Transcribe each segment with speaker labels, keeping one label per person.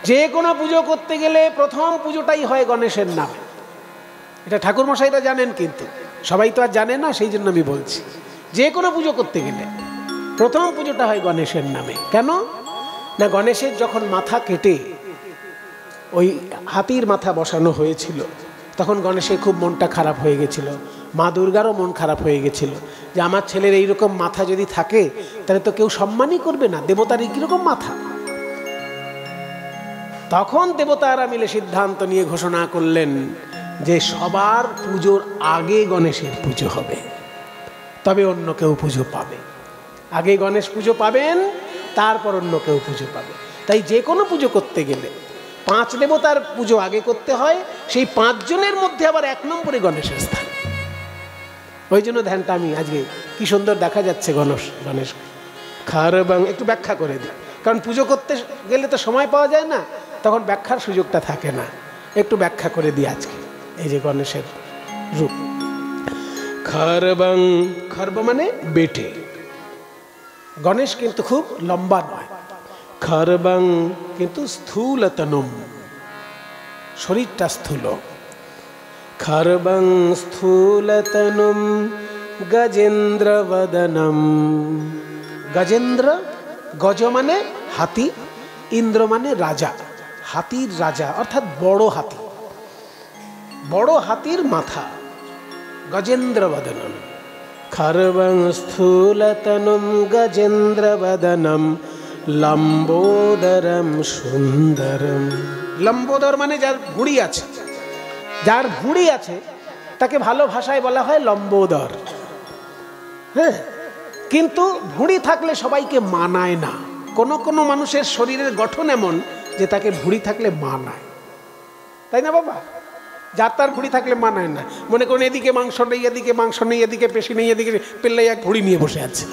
Speaker 1: যে কোনো পুজো করতে গেলে প্রথম পুজোটাই হয় গণেশের নামে। এটা ঠাকুর মশাইরা জানেন, কিন্তু সবাই তো আর জানে না, সেই জন্য আমি বলছি। যে কোনো পুজো করতে গেলে প্রথম পুজোটা হয় গণেশের নামে। কেন না, গণেশের যখন মাথা কেটে ওই হাতির মাথা বসানো হয়েছিল, তখন গণেশের খুব মনটা খারাপ হয়ে গেছিল। মা দুর্গারও মন খারাপ হয়ে গেছিল যে আমার ছেলের এইরকম মাথা যদি থাকে তাহলে তো কেউ সম্মানই করবে না, দেবতার কীরকম মাথা। তখন দেবতারা মিলে সিদ্ধান্ত নিয়ে ঘোষণা করলেন যে সবার পুজোর আগে গণেশের পুজো হবে, তবে অন্য কেউ পুজো পাবে। আগে গণেশ পুজো পাবেন, তারপর অন্য কেউ পুজো পাবে। তাই যে কোনো পুজো করতে গেলে 5 দেবতার পুজো আগে করতে হয়, সেই 5 জনের মধ্যে আবার 1 নম্বরে গণেশের স্থান। ওই জন্য ধ্যানটা আমি আজকে কি সুন্দর দেখা যাচ্ছে গণেশ খারবাং। একটু ব্যাখ্যা করে দিই, কারণ পুজো করতে গেলে তো সময় পাওয়া যায় না, তখন ব্যাখ্যার সুযোগটা থাকে না। একটু ব্যাখ্যা করে দিই আজকে। এই যে গণেশের রূপ খর্বং, খর্ব মানে বেটে। গণেশ কিন্তু খুব লম্বা নয়। খর্বং কিন্তু স্থূলতনম, শরীরটা স্থূল। খর্বং স্থূলতনম গজেন্দ্র বদনম। গজেন্দ্র, গজ মানে হাতি, ইন্দ্র মানে রাজা, হাতির রাজা অর্থাৎ বড় হাতি, বড় হাতির মাথা। গজেন্দ্র বদনম। খর্বং স্থূলতনম গজেন্দ্র বদনম লম্বোদরম সুন্দরম। লম্বোদর মানে যার ভুঁড়ি আছে, যার ভুঁড়ি আছে তাকে ভালো ভাষায় বলা হয় লম্বোদর। হ্যাঁ, কিন্তু ভুঁড়ি থাকলে সবাইকে মানায় না। কোনো কোনো মানুষের শরীরের গঠন এমন যে তাকে ভুঁড়ি থাকলে মানায়, তাই না বাবা? যার তার ভুঁড়ি থাকলে মানায় না। মনে করুন এদিকে মাংস নেই, এদিকে মাংস নেই, এদিকে পেশি নেই, এদিকে পেল্লাই এক ভুঁড়ি নিয়ে বসে আছে,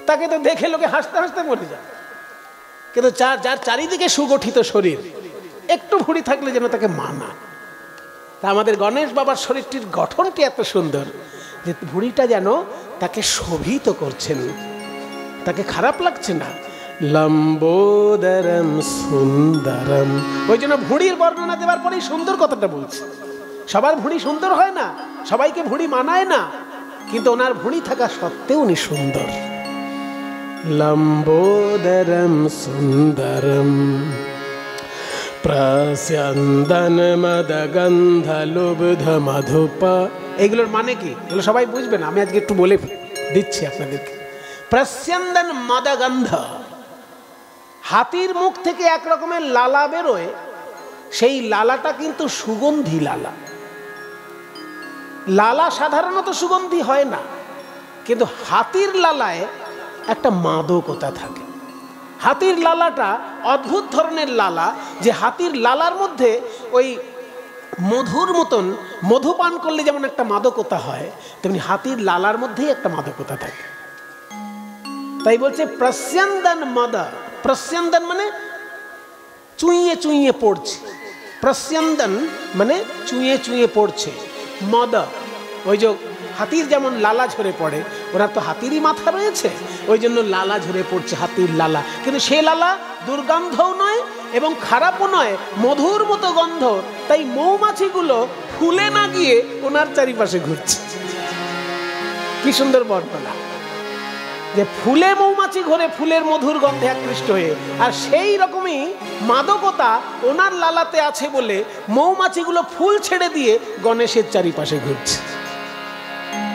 Speaker 1: তাকে তো দেখে লোকে হাসতে হাসতে মরে যায়। কিন্তু যার চারিদিকে সুগঠিত শরীর, একটু ভুঁড়ি থাকলে যেন তাকে মানায়। তা আমাদের গণেশ বাবার শরীরটির গঠনটি এত সুন্দর যে ভুঁড়িটা যেন তাকে শোভিত করছেন, তাকে খারাপ লাগছে না। লম্বোদরম সুন্দরম। ওই জন্য ভুঁড়ির বর্ণনা দেওয়ার পরেই সুন্দর কথাটা বলছে। সবার ভুঁড়ি সুন্দর হয় না, সবাইকে ভুঁড়ি মানায় না, কিন্তু ওনার ভুঁড়ি থাকা সত্ত্বেও উনি সুন্দর। লম্বোদরম সুন্দরম প্রস্যন্দন মদগন্ধ লুব্ধ মধুপ। এগুলোর মানে কি? এগুলো সবাই বুঝবে না, আমি আজকে একটু বলে দিচ্ছি আপনাদেরকে। প্রস্যন্দন মদগন্ধ, হাতির মুখ থেকে এক রকমের লালা বেরোয়, সেই লালাটা কিন্তু সুগন্ধি লালা। লালা সাধারণত সুগন্ধি হয় না, কিন্তু হাতির লালায় একটা মাদকতা থাকে। হাতির লালাটা অদ্ভুত ধরনের লালা, যে হাতির লালার মধ্যে ওই মধুর মতন, মধু পান করলে যেমন একটা মাদকতা হয়, তেমনি হাতির লালার মধ্যেই একটা মাদকতা থাকে। তাই বলছে প্রস্যন্দন মদ। প্রস্যন্দন মানে চুইয়ে চুইয়ে পড়ছে, প্রস্যন্দন মানে চুইয়ে চুইয়ে পড়ছে। মদ, ওই যে হাতির যেমন লালা ঝরে পড়ে, ওরা তো হাতিরই মাথা রয়েছে, ওই জন্য লালা ঝরে পড়ছে, হাতির লালা। কিন্তু সে লালা দুর্গন্ধও নয় এবং খারাপও নয়, মধুর মতো গন্ধ। তাই মৌমাছিগুলো ফুলে না গিয়ে ওনার চারিপাশে ঘুরছে। কি সুন্দর বর্ণনা, যে ফুলে মৌমাছি ঘরে ফুলের মধুর গন্ধে আকৃষ্ট হয়ে, আর সেই রকমই মাদকতা ওনার লালাতে আছে বলে মৌমাছিগুলো ফুল ছেড়ে দিয়ে গণেশের চারিপাশে ঘুরছে।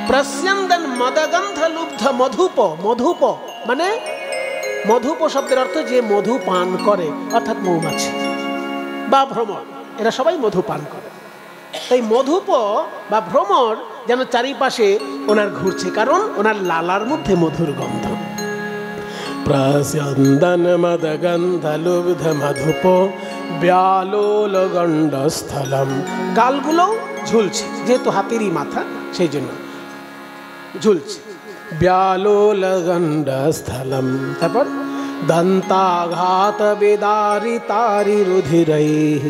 Speaker 1: প্রস্যন্দন মদগন্ধ লুব্ধ মধুপ। মধুপ মানে, মধুপ শব্দের অর্থ যে মধু পান করে, অর্থাৎ মৌমাছি বা ভ্রমর, এরা সবাই মধু পান করে। তাই মধুপ বা ভ্রমর যেন চারিপাশে ওনার ঘুরছে, কারণ ওনার লালার মধ্যে মধুর গন্ধ। প্রস্যন্দন মদগন্ধ লুব্ধ মধুপ ব্যালোল গণ্ডস্থলম। গালগুলো ঝুলছে, যেহেতু হাতিরই মাথা সেই জন্য ঝুলছে। ব্যালোল গণ্ডস্থলম। তারপর দন্তাঘাত বিদারিতারি রুধিরৈঃ।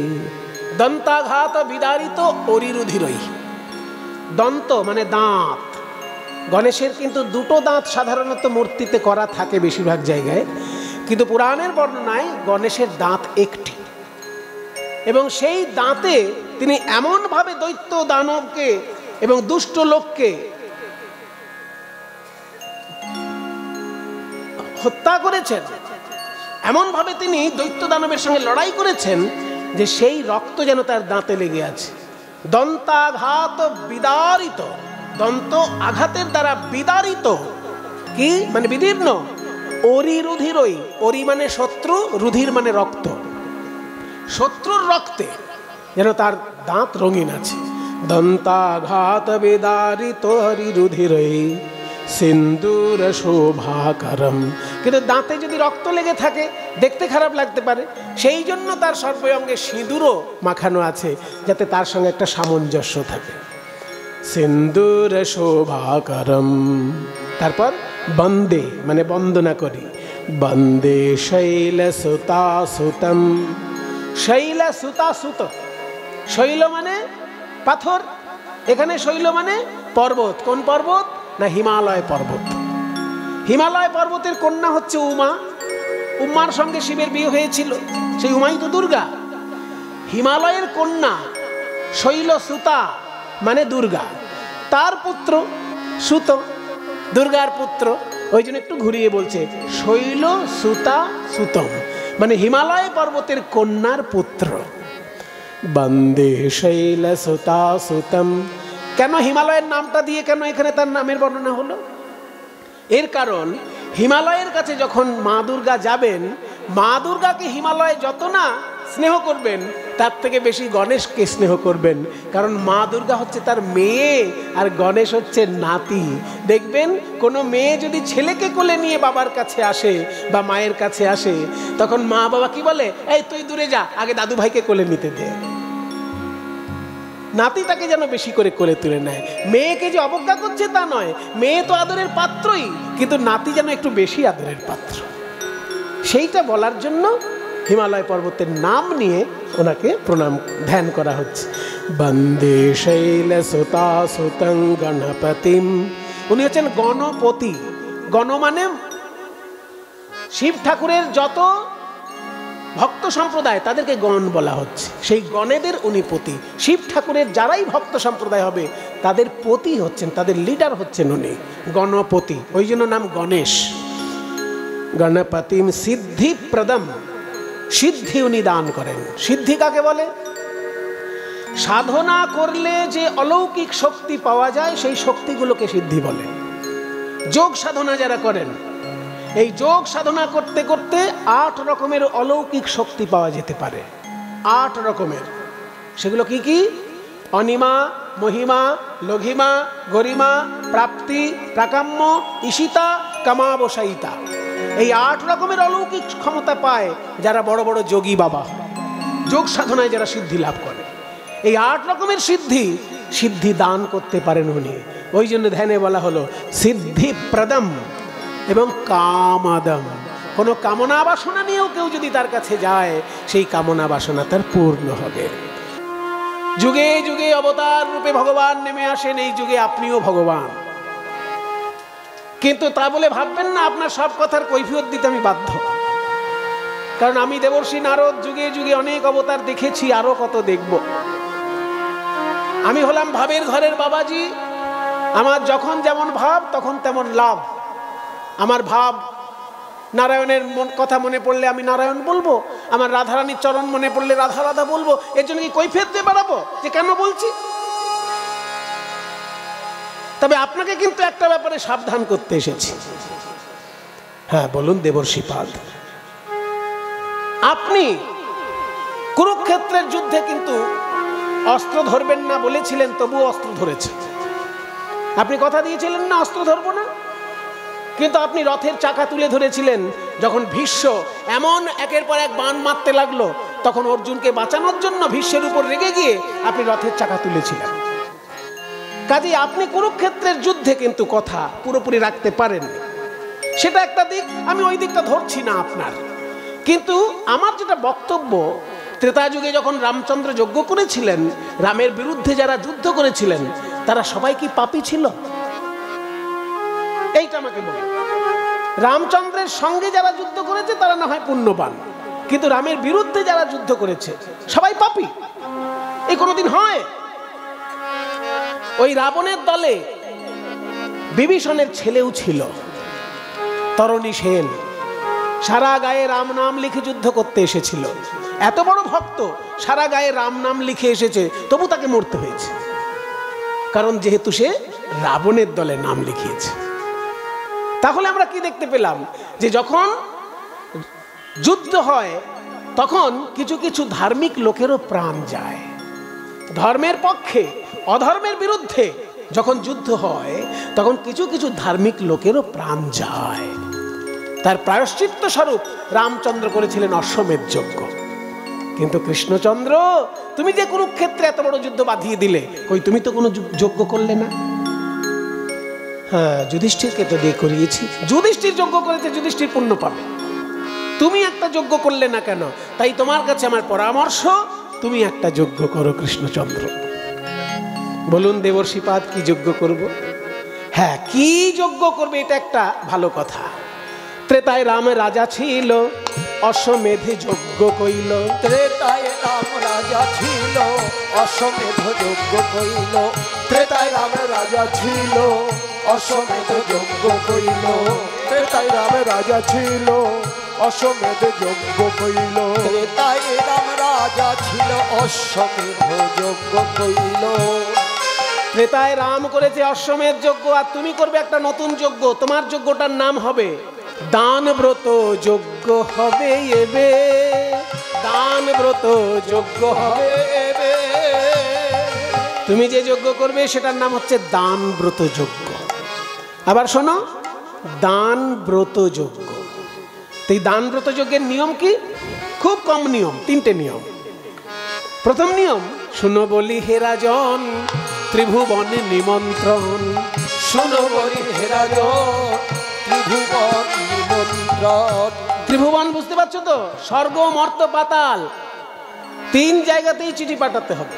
Speaker 1: দন্তাঘাত বিদারিত অরিরুধিরৈঃ। দন্ত মানে দাঁত। গণেশের কিন্তু দুটো দাঁত সাধারণত মূর্তিতে করা থাকে বেশিরভাগ জায়গায়, কিন্তু পুরাণের বর্ণনায় গণেশের দাঁত একটি, এবং সেই দাঁতে তিনি এমনভাবে দৈত্য দানবকে এবং দুষ্ট লোককে হত্যা করেছেন, এমনভাবে তিনি দৈত্য দানবের সঙ্গে লড়াই করেছেন যে সেই রক্ত যেন তার দাঁতে লেগে আছে। দন্তাঘাত বিদারিত, দন্ত আঘাতের দ্বারা বিদারিত, কি মানে বিদীর্ণ, অরি রুধিরই, অরি মানে শত্রু, রুধির মানে রক্ত, শত্রুর রক্তে যেন তার দাঁত রঙিন আছে। দন্তাঘাত বিদারিত হরি রুধিরই সিন্দুর শোভাকরম। কিন্তু দাঁতে যদি রক্ত লেগে থাকে দেখতে খারাপ লাগতে পারে, সেই জন্য তার সর্বাঙ্গে সিঁদুরও মাখানো আছে যাতে তার সঙ্গে একটা সামঞ্জস্য থাকে। সিন্দুর শোভাকরম। তারপর বন্দে মানে বন্দনা করি, বন্দে শৈল সুতা সুতম। শৈল সুতা সুত, শৈল মানে পাথর, এখানে শৈল মানে পর্বত। কোন পর্বত? না হিমালয় পর্বত। হিমালয় পর্বতের কন্যা হচ্ছে উমা। উমার সঙ্গে শিবের বিয়ে হয়েছিল, সেই উমাই তো দুর্গা। হিমালয়ের কন্যা শৈল সুতা মানে দুর্গা, তার পুত্র সুত, দুর্গার পুত্র। ওই জন্য একটু ঘুরিয়ে বলছে শৈল সুতা সুতম, মানে হিমালয় পর্বতের কন্যার পুত্র। বন্দে শৈল সুতা সুতম। কেন হিমালয়ের নামটা দিয়ে কেন এখানে তার নামের বর্ণনা হলো? এর কারণ হিমালয়ের কাছে যখন মা দুর্গা যাবেন, মা দুর্গাকে হিমালয়ে যত না স্নেহ করবেন তার থেকে বেশি গণেশকে স্নেহ করবেন, কারণ মা দুর্গা হচ্ছে তার মেয়ে আর গণেশ হচ্ছে নাতি। দেখবেন কোনো মেয়ে যদি ছেলেকে কোলে নিয়ে বাবার কাছে আসে বা মায়ের কাছে আসে, তখন মা বাবা কি বলে, এই তুই দূরে যা, আগে দাদু ভাইকে কোলে নিতে দে। নাতিটাকে যেন বেশি করে কোলে তুলে নেয়। মেয়েকে যে অবজ্ঞা করছে তা নয়, মেয়ে তো আদরের পাত্রই, কিন্তু নাতি যেন একটু বেশি আদরের পাত্র, সেইটা বলার জন্য হিমালয় পর্বতের নাম নিয়ে ওনাকে প্রণাম ধ্যান করা হচ্ছে। বন্দে শৈল সুতা সুতং গণপতিম। উনি হচ্ছেন গণপতি। গণ মানে শিব ঠাকুরের যত ভক্ত সম্প্রদায় তাদেরকে গণ বলা হচ্ছে, সেই গণেদের উনি পতি। শিব ঠাকুরের যারাই ভক্ত সম্প্রদায় হবে তাদের পতি হচ্ছেন, তাদের লিডার হচ্ছেন উনি, গণপতি। ওই জন্য নাম গণেশ। গণপতিম সিদ্ধি প্রদম, সিদ্ধি উনি দান করেন। সিদ্ধি কাকে বলে? সাধনা করলে যে অলৌকিক শক্তি পাওয়া যায় সেই শক্তিগুলোকে সিদ্ধি বলে। যোগ সাধনা যারা করেন, এই যোগ সাধনা করতে করতে 8 রকমের অলৌকিক শক্তি পাওয়া যেতে পারে। 8 রকমের। সেগুলো কি কি? অনিমা, মহিমা, লঘিমা, গরিমা, প্রাপ্তি, প্রাকাম্য, ঈশিতা, কামাবসায়িতা। এই 8 রকমের অলৌকিক ক্ষমতা পায় যারা বড় বড় যোগী বাবা, যোগ সাধনায় যারা সিদ্ধি লাভ করে। এই 8 রকমের সিদ্ধি দান করতে পারেন উনি। ওই জন্য ধ্যানে বলা হলো সিদ্ধি প্রদম এবং কামাদম। কোনো কামনা বাসনা নিয়েও কেউ যদি তার কাছে যায়, সেই কামনা বাসনা তার পূর্ণ হবে। যুগে যুগে অবতার রূপে ভগবান নেমে আসেন, এই যুগে আপনিও ভগবান। কিন্তু তা বলে ভাববেন না আপনার সব কথার কৈফিয়ত দিতে আমি বাধ্য, কারণ আমি দেবর্ষি নারদ যুগে যুগে অনেক অবতার দেখেছি, আরো কত দেখব। আমি হলাম ভাবের ঘরের বাবাজি। আমার যখন যেমন ভাব তখন তেমন লাভ। আমার ভাব নারায়ণের কথা মনে পড়লে আমি নারায়ণ বলবো, আমার রাধারানীর চরণ মনে পড়লে রাধা রাধা বলবো। এর জন্য কি কৈফিয়ত দিয়ে বাড়াবো যে কেন বলছি? তবে আপনাকে কিন্তু একটা ব্যাপারে সাবধান করতে এসেছি। হ্যাঁ বলুন দেবর্ষি পাদ, আপনি কুরুক্ষেত্রের যুদ্ধে কিন্তু অস্ত্র ধরবেন না বলেছিলেন, তবুও অস্ত্র ধরেছে। আপনি কথা দিয়েছিলেন না অস্ত্র ধরবো না, কিন্তু আপনি রথের চাকা তুলে ধরেছিলেন। যখন ভীষ্ম এমন একের পর এক বাণ মারতে লাগলো, তখন অর্জুনকে বাঁচানোর জন্য ভীষ্মের উপর রেগে গিয়ে আপনি রথের চাকা তুলেছিলেন। কাজে আপনি কুরুক্ষেত্রের যুদ্ধে কিন্তু কথা পুরোপুরি রাখতে পারেন, সেটা একটা দিক। আমি ওই দিকটা ধরছি না আপনার, কিন্তু আমার যেটা বক্তব্য, ত্রেতা যুগে যখন রামচন্দ্র যজ্ঞ করেছিলেন, রামের বিরুদ্ধে যারা যুদ্ধ করেছিলেন তারা সবাই কি পাপী ছিল? এইটা আমাকে বলুন। রামচন্দ্রের সঙ্গে যারা যুদ্ধ করেছে তারা না হয় পুণ্যবান, কিন্তু রামের বিরুদ্ধে যারা যুদ্ধ করেছে সবাই পাপী। এই কোনোদিন হয়? ওই রাবণের দলে বিভীষণের ছেলেও ছিল, তরণী সেন। সারা গায়ে রাম নাম লিখে যুদ্ধ করতে এসেছিল। এত বড় ভক্ত, সারা গায়ে রাম নাম লিখে এসেছে, তবু তাকে মরতে হয়েছে, কারণ যেহেতু সে রাবণের দলে নাম লিখিয়েছে। তাহলে আমরা কি দেখতে পেলাম? যে যখন যুদ্ধ হয় তখন কিছু কিছু ধার্মিক লোকেরও প্রাণ যায়। ধর্মের পক্ষে অধর্মের বিরুদ্ধে যখন যুদ্ধ হয় তখন কিছু কিছু ধার্মিক লোকেরও প্রাণ যায়। তার প্রায়শ্চিত্ত স্বরূপ রামচন্দ্র করেছিলেন অশ্বমেধ যজ্ঞ। কিন্তু কৃষ্ণচন্দ্র, তুমি যে কুরুক্ষেত্রে এত বড় যুদ্ধ বাঁধিয়ে দিলে, কই তুমি তো কোনো যজ্ঞ করলে না। হ্যাঁ, যুধিষ্ঠিরকে তো দিয়ে করিয়েছি, যুধিষ্ঠির যজ্ঞ করেছে, যুধিষ্ঠির পুণ্য পাবে, তুমি একটা যজ্ঞ করলে না কেন? তাই তোমার কাছে আমার পরামর্শ, তুমি একটা যজ্ঞ করো কৃষ্ণচন্দ্র। বলুন দেবর্ষিপাদ, কি যজ্ঞ করব? হ্যাঁ, কি যজ্ঞ করবে এটা একটা ভালো কথা। ত্রেতায় রাম রাজা ছিল, অশ্বমেধে যজ্ঞ কইল।
Speaker 2: ত্রেতায় রাম রাজা ছিল, অশ্বমেধ যজ্ঞ কইল। ত্রেতায় রাম রাজা ছিল, অশ্বমেধ যজ্ঞ কইল। ত্রেতায় রাম রাজা ছিল, অশ্বমেধ যজ্ঞ কইল। ত্রেতায় রাম রাজা ছিল, অশ্বমেধ যজ্ঞ কইল।
Speaker 1: ত্রেতায় রাম করেছে অশ্বমেধ যজ্ঞ, আর তুমি করবে একটা নতুন যজ্ঞ। তোমার যজ্ঞটার নাম হবে দানব্রত যজ্ঞ হবে এবে। দানব্রত যজ্ঞ হবে এবে। তুমি যে যজ্ঞ করবে সেটার নাম হচ্ছে দানব্রত যজ্ঞ। আবার শোনো, দানব্রত যজ্ঞ। এই দানব্রত যজ্ঞের নিয়ম কি? খুব কম নিয়ম, 3টে নিয়ম। প্রথম নিয়ম, শুনো বলি হে রাজন, ত্রিভুবনে নিমন্ত্রণ।
Speaker 2: শুনো বলি হে রাজন, ত্রিভুবন নিমন্ত্রণ।
Speaker 1: ত্রিভুবন বুঝতে পারছো তো? স্বর্গ, মর্ত, পাতাল, 3 জায়গাতেই চিঠি পাঠাতে হবে।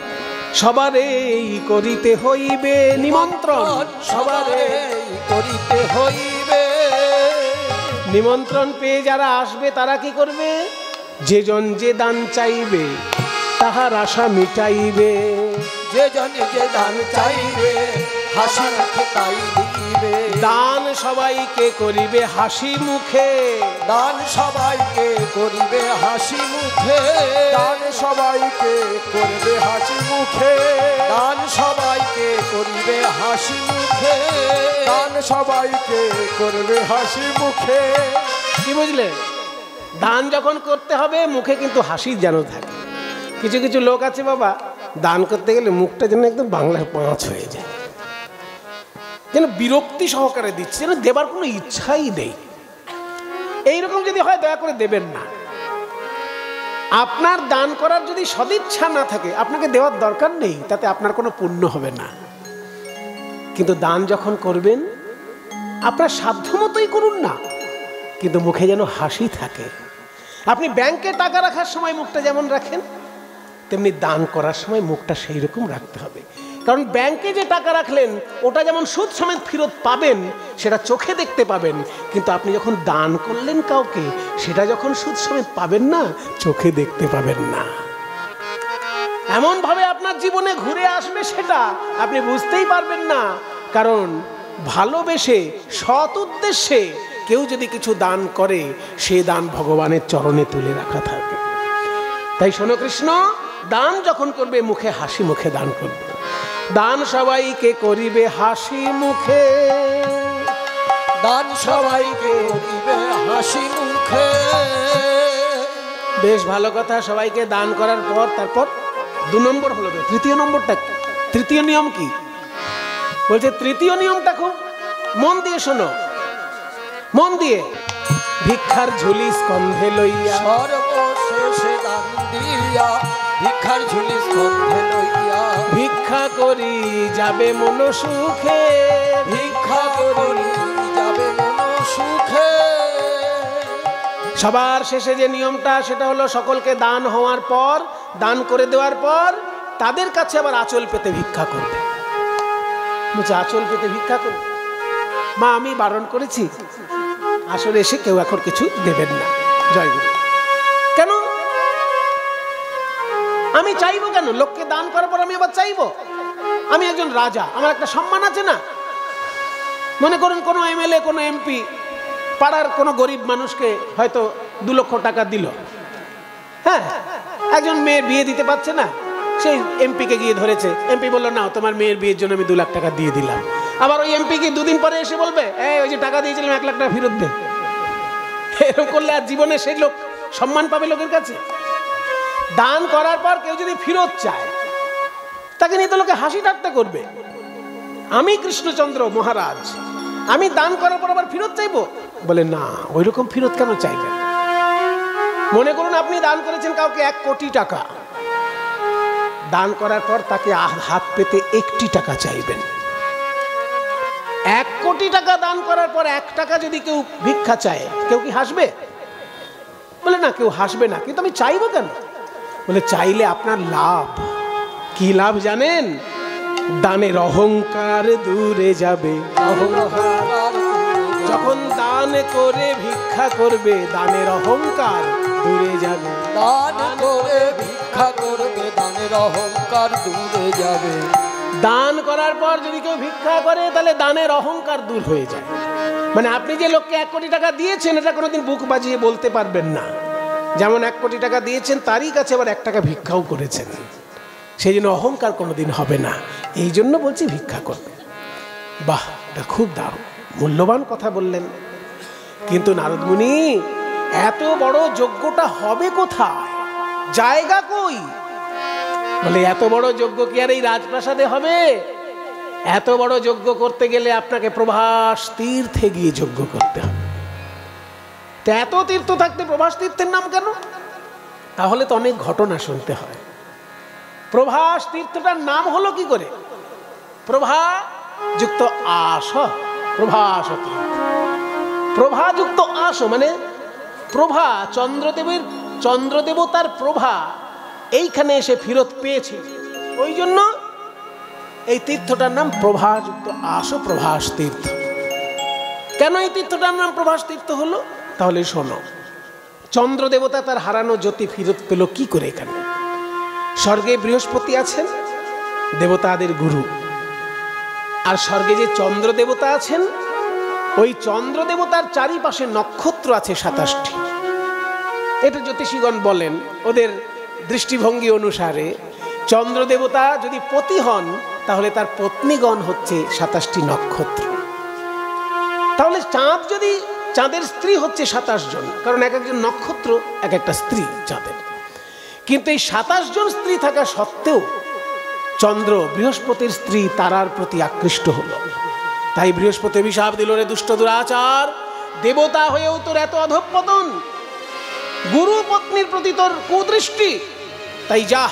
Speaker 1: সবারেই করিতে হইবে নিমন্ত্রণ।
Speaker 2: সবারেই করিতে হইবে।
Speaker 1: নিমন্ত্রণ পেয়ে যারা আসবে তারা কি করবে? যে জন যে দান চাইবে তাহার আশা মিটাইবে।
Speaker 2: যে জন যে দান চাইবে হাসি মুখে তাই দিবে।
Speaker 1: দান সবাইকে করিবে হাসি মুখে।
Speaker 2: দান সবাইকে করিবে হাসি মুখে। দান সবাইকে করবে হাসি মুখে। দান সবাইকে করিবে হাসি মুখে। দান সবাইকে করবে হাসি মুখে।
Speaker 1: কি বুঝলে? দান যখন করতে হবে মুখে কিন্তু হাসি যেন থাকে। কিছু কিছু লোক আছে বাবা, দান করতে গেলে মুখটা যেন একদম বাংলার 5 হয়ে যায়, যেন বিরক্তি সহকারে দিচ্ছে, যেন দেবার কোনো ইচ্ছাই নেই। এইরকম যদি হয় দয়া করে দেবেন না। আপনার দান করার যদি সদিচ্ছা না থাকে, আপনাকে দেওয়ার দরকার নেই, তাতে আপনার কোনো পুণ্য হবে না। কিন্তু দান যখন করবেন আপনার সাধ্যমতোই করুন না, কিন্তু মুখে যেন হাসি থাকে। আপনি ব্যাংকে টাকা রাখার সময় মুখটা যেমন রাখেন, তেমনি দান করার সময় মুখটা সেই রকম রাখতে হবে। কারণ ব্যাংকে যে টাকা রাখলেন ওটা যেমন সুদ সমেত ফেরত পাবেন, সেটা চোখে দেখতে পাবেন, কিন্তু আপনি যখন দান করলেন কাউকে, সেটা যখন সুদ সমেত পাবেন না, চোখে দেখতে পাবেন না। এমন ভাবে আপনার জীবনে ঘুরে আসবে সেটা আপনি বুঝতেই পারবেন না। কারণ ভালোবেসে সৎ উদ্দেশ্যে কেউ যদি কিছু দান করে, সে দান ভগবানের চরণে তুলে রাখা থাকে। তাই শোনো কৃষ্ণ, দান যখন করবে মুখে হাসি মুখে দান করবে। দান সবাইকে করিবে হাসি মুখে।
Speaker 2: দান সবাইকে করিবে হাসি মুখে।
Speaker 1: বেশ ভালো কথা। সবাইকে দান করার পর তারপর 2 নম্বর হলো। 3য় নম্বরটা, 3য় নিয়ম কি বলছে? 3য় নিয়মটা খুব মন দিয়ে শোনো, মন দিয়ে। ভিক্ষার ঝুলি স্কন্ধে লইয়া।
Speaker 2: সর্বশেষে দান দিয়া ভিক্ষার ঝুলি স্কন্ধে লইয়া।
Speaker 1: ভিক্ষা করি যাবে মন সুখে।
Speaker 2: ভিক্ষা করি যাবে মন সুখে।
Speaker 1: সবার শেষে যে নিয়মটা, সেটা হলো সকলকে দান হওয়ার পর, দান করে দেওয়ার পর তাদের কাছে আবার আঁচল পেতে ভিক্ষা করবে। বলছে আঁচল পেতে ভিক্ষা করবে? মা, আমি বারণ করেছি? আসরে এসে কেউ এখন কিছু দেবেন না। জয়গুরু। কেন আমি চাইবো? কেন লোককে দান করার পর আমি আবার চাইবো? আমি একজন রাজা, আমার একটা সম্মান আছে না? মনে করুন কোনো এমএলএ, কোনো এমপি পাড়ার কোনো গরিব মানুষকে হয়তো 2 লক্ষ টাকা দিল। হ্যাঁ, একজন মেয়ের বিয়ে দিতে পারছে না, সেই এমপিকে গিয়ে ধরেছে। এমপি বললো, না তোমার মেয়ের বিয়ের জন্য আমি 2 লাখ টাকা দিয়ে দিলাম। আবার ওই এমপি কি 2 দিন পরে এসে বলবে, ওই যে টাকা দিয়েছিলাম 1 লাখ টাকা ফেরত দে? এরকম করলে আর জীবনে সেই লোক সম্মান পাবে লোকের কাছে? দান করার পর কেউ যদি ফেরত চায়, তাকে নিয়ে তো লোকে হাসি ঠাট্টা করবে। আমি কৃষ্ণচন্দ্র মহারাজ, আমি দান করার পর আবার ফেরত চাইবো? বলে না, ওই রকম ফেরত কেন চাইবেন? মনে করুন আপনি দান করেছেন কাউকে 1 কোটি টাকা, দান করার পর তাকে হাত পেতে 1টি টাকা চাইবেন। 1 কোটি টাকা দান করার পর 1 টাকা যদি কেউ ভিক্ষা চায়, কেউ কি হাসবে? বলে না, কেউ হাসবে না, কিন্তু আমি চাইবো কেন? বলে চাইলে আপনার লাভ। কি লাভ জানেন? দানের অহংকার দূরে যাবে। যখন দান করে ভিক্ষা করবে, দানের অহংকার দূরে যাবে।
Speaker 2: দান করে ভিক্ষা করবে, দানের অহংকার দূরে যাবে।
Speaker 1: দান করার পর যদি কেউ ভিক্ষা করে, তাহলে দানের অহংকার দূর হয়ে যায়। মানে আপনি যে লোককে 1 কোটি টাকা দিয়েছেন, এটা কোনোদিন বুক বাজিয়ে বলতে পারবেন না। যেমন 1 কোটি টাকা দিয়েছেন, তারই কাছে আবার 1 টাকা ভিক্ষাও করেছেন, সেই জন্য অহংকার কোনোদিন হবে না। এই জন্য বলছি ভিক্ষা করবে। বাহ, এটা খুব দারুণ মূল্যবান কথা বললেন। কিন্তু নারদ মুনি, এত বড় যজ্ঞটা হবে কোথায়? জায়গা কই? বলে এত বড় যজ্ঞ কি আর এই রাজপ্রাসাদে হবে? এত বড় যজ্ঞ করতে গেলে আপনাকে প্রভাস তীর্থে গিয়ে যজ্ঞ করতে হবে। তো এত তীর্থ থাকতে প্রভাস তীর্থের নাম কেন? তাহলে তো অনেক ঘটনা শুনতে হয়। প্রভাস তীর্থটার নাম হলো কি করে? প্রভা যুক্ত আস, প্রভাস তীর্থ। প্রভা যুক্ত আস মানে প্রভা, চন্দ্রদেবতার প্রভা এইখানে এসে ফিরত পেয়েছে, ওই জন্য এই তীর্থটার নাম প্রভাযুক্ত আস, প্রভাস তীর্থ। কেন এই তীর্থটার নাম প্রভাস তীর্থ হলো? তাহলে শোনো, চন্দ্রদেবতা তার হারানো জ্যোতি ফিরত পেল কি করে? এখানে স্বর্গে বৃহস্পতি আছেন, দেবতাদের গুরু, আর স্বর্গে যে চন্দ্র দেবতা আছেন, ওই চন্দ্র দেবতার চারিপাশে নক্ষত্র আছে 27টি। এটা জ্যোতিষীগণ বলেন, ওদের দৃষ্টিভঙ্গি অনুসারে চন্দ্র দেবতা যদি পতি হন, তাহলে তার পত্নীগণ হচ্ছে 27টি নক্ষত্র। তাহলে চাঁদ যদি, চাঁদের স্ত্রী হচ্ছে 27 জন, কারণ এক একজন নক্ষত্র এক একটা স্ত্রী চাঁদের। কিন্তু এই 27 জন স্ত্রী থাকা সত্ত্বেও চন্দ্র বৃহস্পতির স্ত্রী তারার প্রতি আকৃষ্ট হলো। তাই বৃহস্পতি অভিশাপ দিল, রে দুষ্ট দুরাচার, দেবতা হয়েও তোর এত অধঃপতন, গুরু পত্নীর প্রতি তোর কুদৃষ্টি। তাই যা,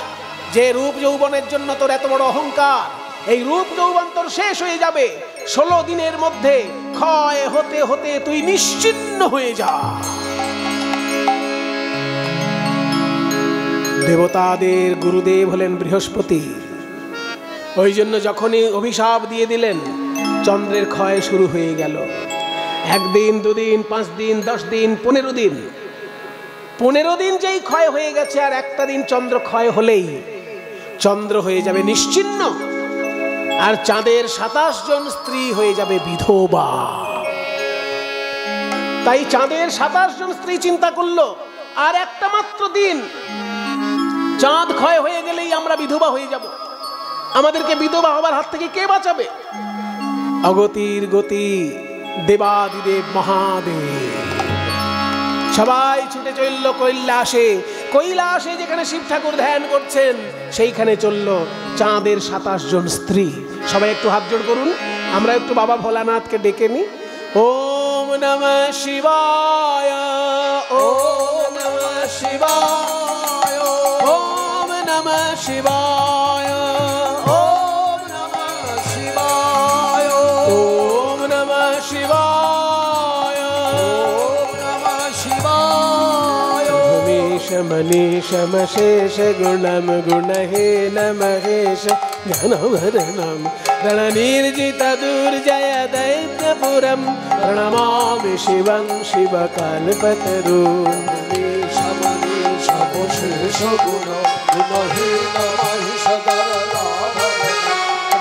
Speaker 1: যে রূপ যৌবনের জন্য তোর এত বড় অহংকার, এই রূপ যৌবন তোর শেষ হয়ে যাবে। 16 দিনের মধ্যে ক্ষয় হতে হতে তুই নিশ্চিহ্ন হয়ে যা। দেবতাদের গুরুদেব হলেন বৃহস্পতি। ওই জন্য যখনই অভিশাপ দিয়ে দিলেন, চন্দ্রের ক্ষয় শুরু হয়ে গেল। 1 দিন, 2 দিন, 5 দিন, 10 দিন, 15 দিন। 15 দিন যেই ক্ষয় হয়ে গেছে, আর একটা দিন চন্দ্র ক্ষয় হলেই চন্দ্র হয়ে যাবে নিশ্চিহ্ন, আর চাঁদের 27 জন স্ত্রী হয়ে যাবে বিধবা। তাই চাঁদের 27 জন স্ত্রী চিন্তা করলো, আর একটা মাত্র দিন চাঁদ ক্ষয় হয়ে গেলেই আমরা বিধবা হয়ে যাব, আমাদেরকে বিধবা হবার হাত থেকে কে বাঁচাবে? অগতির গতি দেবাদিদেব মহাদেব সবাই ছুটে চলল কৈলাসে। কৈলাসে যেখানে শিব ঠাকুর ধ্যান করছেন, সেইখানে চলল চাঁদের 27 জন স্ত্রী। সবাই একটু হাত জোড় করুন, আমরা একটু বাবা ভোলানাথকে ডেকে নি। ওম নমঃ শিবায়, ওম নমঃ শিবায়, ওম নমঃ শিবায়, ওম নমঃ শিবায়, ওম নমঃ শিবায়, ওম নমঃ শিবায়। गणेशमशेष गुणम गुणहीन महेश घनभरणम रणनिर्जित दुर्जय दैत्यपुरम प्रणमामि शिवं शिवकालपतरुं
Speaker 2: गणेशमशेष गुण गुणहीन महेश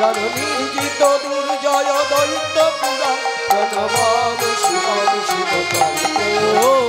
Speaker 2: रणनिर्जित दुर्जय दैत्यपुरम प्रणमामि शिवं शिवकालपतरुं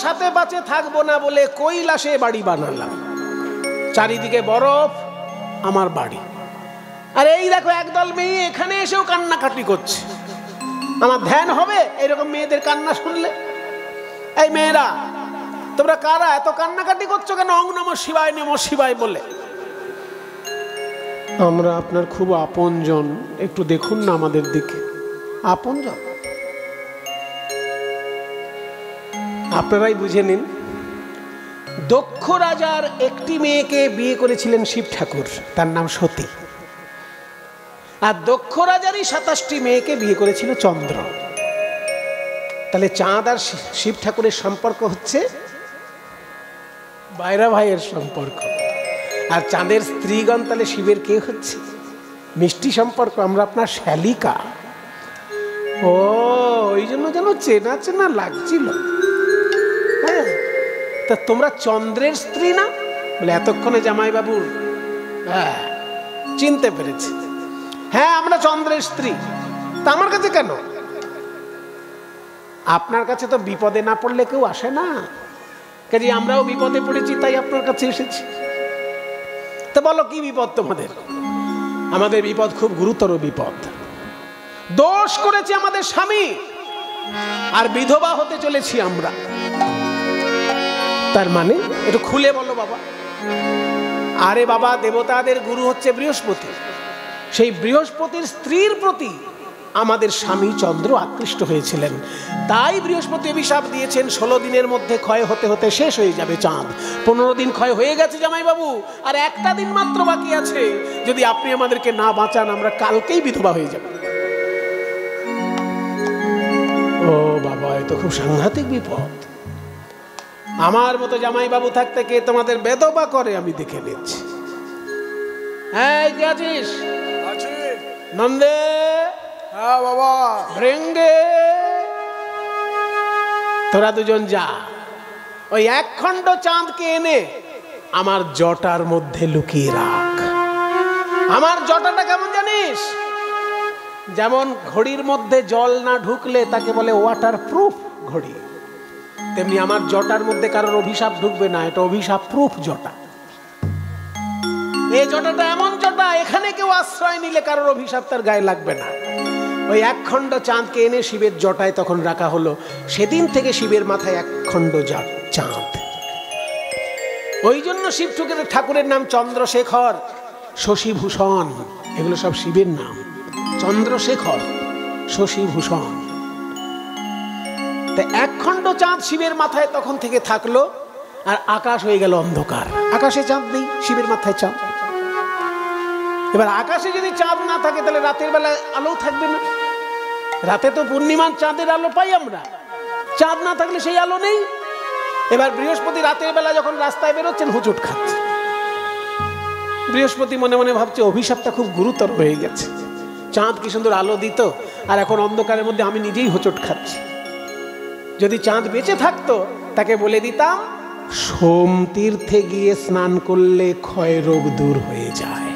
Speaker 1: সাথে বাঁচে থাকবো না বলে কৈলাসে বাড়ি বানালাম, চারিদিকে বরফ, আমার বাড়ি। আর এই দেখো একদল মেয়ে এখানে এসেও কান্নাকাটি করছে। আমার ধ্যান হবে এরকম মেয়েদের কান্না শুনলে? এই মেয়েরা তোমরা কারা এত কান্নাকাটি করছো কেন? ওং নমঃ শিবায় নমঃ শিবায় বলে। আমরা আপনার খুব আপনজন, একটু দেখুন না আমাদের দিকে। আপনজন আপনারাই বুঝে নিন। দক্ষ রাজার একটি মেয়েকে বিয়ে করেছিলেন শিব ঠাকুর, তার নাম সতী। আর দক্ষ রাজারই 27টি মেয়েকে বিয়ে করেছিল চন্দ্র। তাহলে চাঁদ আর শিব ঠাকুরের সম্পর্ক হচ্ছে বাইরা ভাইয়ের সম্পর্ক। আর চাঁদের স্ত্রীগণ তাহলে শিবের কে হচ্ছে? মিষ্টি সম্পর্ক। আমরা আপনার শালিকা। ও ওই জন্য যেন চেনা চেনা লাগছিল। হ্যাঁ, তা তোমরা চন্দ্রের স্ত্রী না? বলে এতক্ষণে জামাইবাবুর হ্যাঁ চিনতে পেরেছে। হ্যাঁ আমরা চন্দ্রের স্ত্রী। তা আমার কাছে কেন? আপনার কাছে তো বিপদে না পড়লে কেউ আসে না, কাজে আমরাও বিপদে পড়েছি তাই আপনার কাছে এসেছি। তো বলো কি বিপদ তোমাদের? আমাদের বিপদ খুব গুরুতর বিপদ। দোষ করেছে আমাদের স্বামী আর বিধবা হতে চলেছি আমরা। তার মানে একটু খুলে বলো বাবা। আরে বাবা, দেবতাদের গুরু হচ্ছে বৃহস্পতি। সেই বৃহস্পতির স্ত্রীর প্রতি আমাদের স্বামী চন্দ্র আকৃষ্ট হয়েছিলেন। তাই বৃহস্পতি অভিশাপ দিয়েছেন 16 দিনের মধ্যে ক্ষয় হতে হতে শেষ হয়ে যাবে চাঁদ। 15 দিন ক্ষয় হয়ে গেছে জামাইবাবু, আর একটা দিন মাত্র বাকি আছে। যদি আপনি আমাদেরকে না বাঁচান আমরা কালকেই বিধবা হয়ে যাব। ও বাবা, এ তো খুব সাংঘাতিক বিপদ। আমার মতো জামাইবাবু থাকতে কে তোমাদের বেদবা করে আমি দেখে নিচ্ছি। হ্যাঁ কে আছিস? নন্দে।
Speaker 2: হ্যাঁ বাবা।
Speaker 1: ভৃঙ্গে। তোরা দুজন যা, ওই 1 খণ্ড চাঁদকে এনে আমার জটার মধ্যে লুকিয়ে রাখ। আমার জটাটা কেমন জানিস? যেমন ঘড়ির মধ্যে জল না ঢুকলে তাকে বলে ওয়াটার প্রুফ ঘড়ি, তেমনি আমার জটার মধ্যে কারোর অভিশাপ ঢুকবে না। এটা অভিশাপ প্রুফ জটা। এই জটাটা এমন জটা, এখানে কেউ আশ্রয় নিলে কারোর অভিশাপ তার গায়ে লাগবে না। ওই 1 খণ্ড চাঁদকে এনে শিবের জটায় তখন রাখা হলো। সেদিন থেকে শিবের মাথায় 1 খণ্ড চাঁদ। ওই জন্য শিব ঠাকুরের নাম চন্দ্রশেখর, শশীভূষণ, এগুলো সব শিবের নাম। চন্দ্রশেখর, শশীভূষণ। তাই 1 খণ্ড চাঁদ শিবের মাথায় তখন থেকে থাকলো। আর আকাশ হয়ে গেল অন্ধকার। আকাশে চাঁদ নেই, শিবের মাথায় চাঁদ। এবার আকাশে যদি চাঁদ না থাকে তাহলে রাতের বেলায় আলো থাকবে না। রাতে তো পূর্ণিমার চাঁদের আলো পাই আমরা, চাঁদ না থাকলে সেই আলো নেই। এবার বৃহস্পতি রাতের বেলা যখন রাস্তায় বেরোচ্ছেন হুচুট খাচ্ছে। বৃহস্পতি মনে মনে ভাবছে অভিশাপটা খুব গুরুতর হয়ে গেছে। চাঁদ কি সুন্দর আলো দিত, আর এখন অন্ধকারের মধ্যে আমি নিজেই হোঁচট খাচ্ছি। যদি চাঁদ বেঁচে থাকতো তাকে বলে দিতাম সোম তীর্থে গিয়ে স্নান করলে ক্ষয় রোগ দূর হয়ে যায়।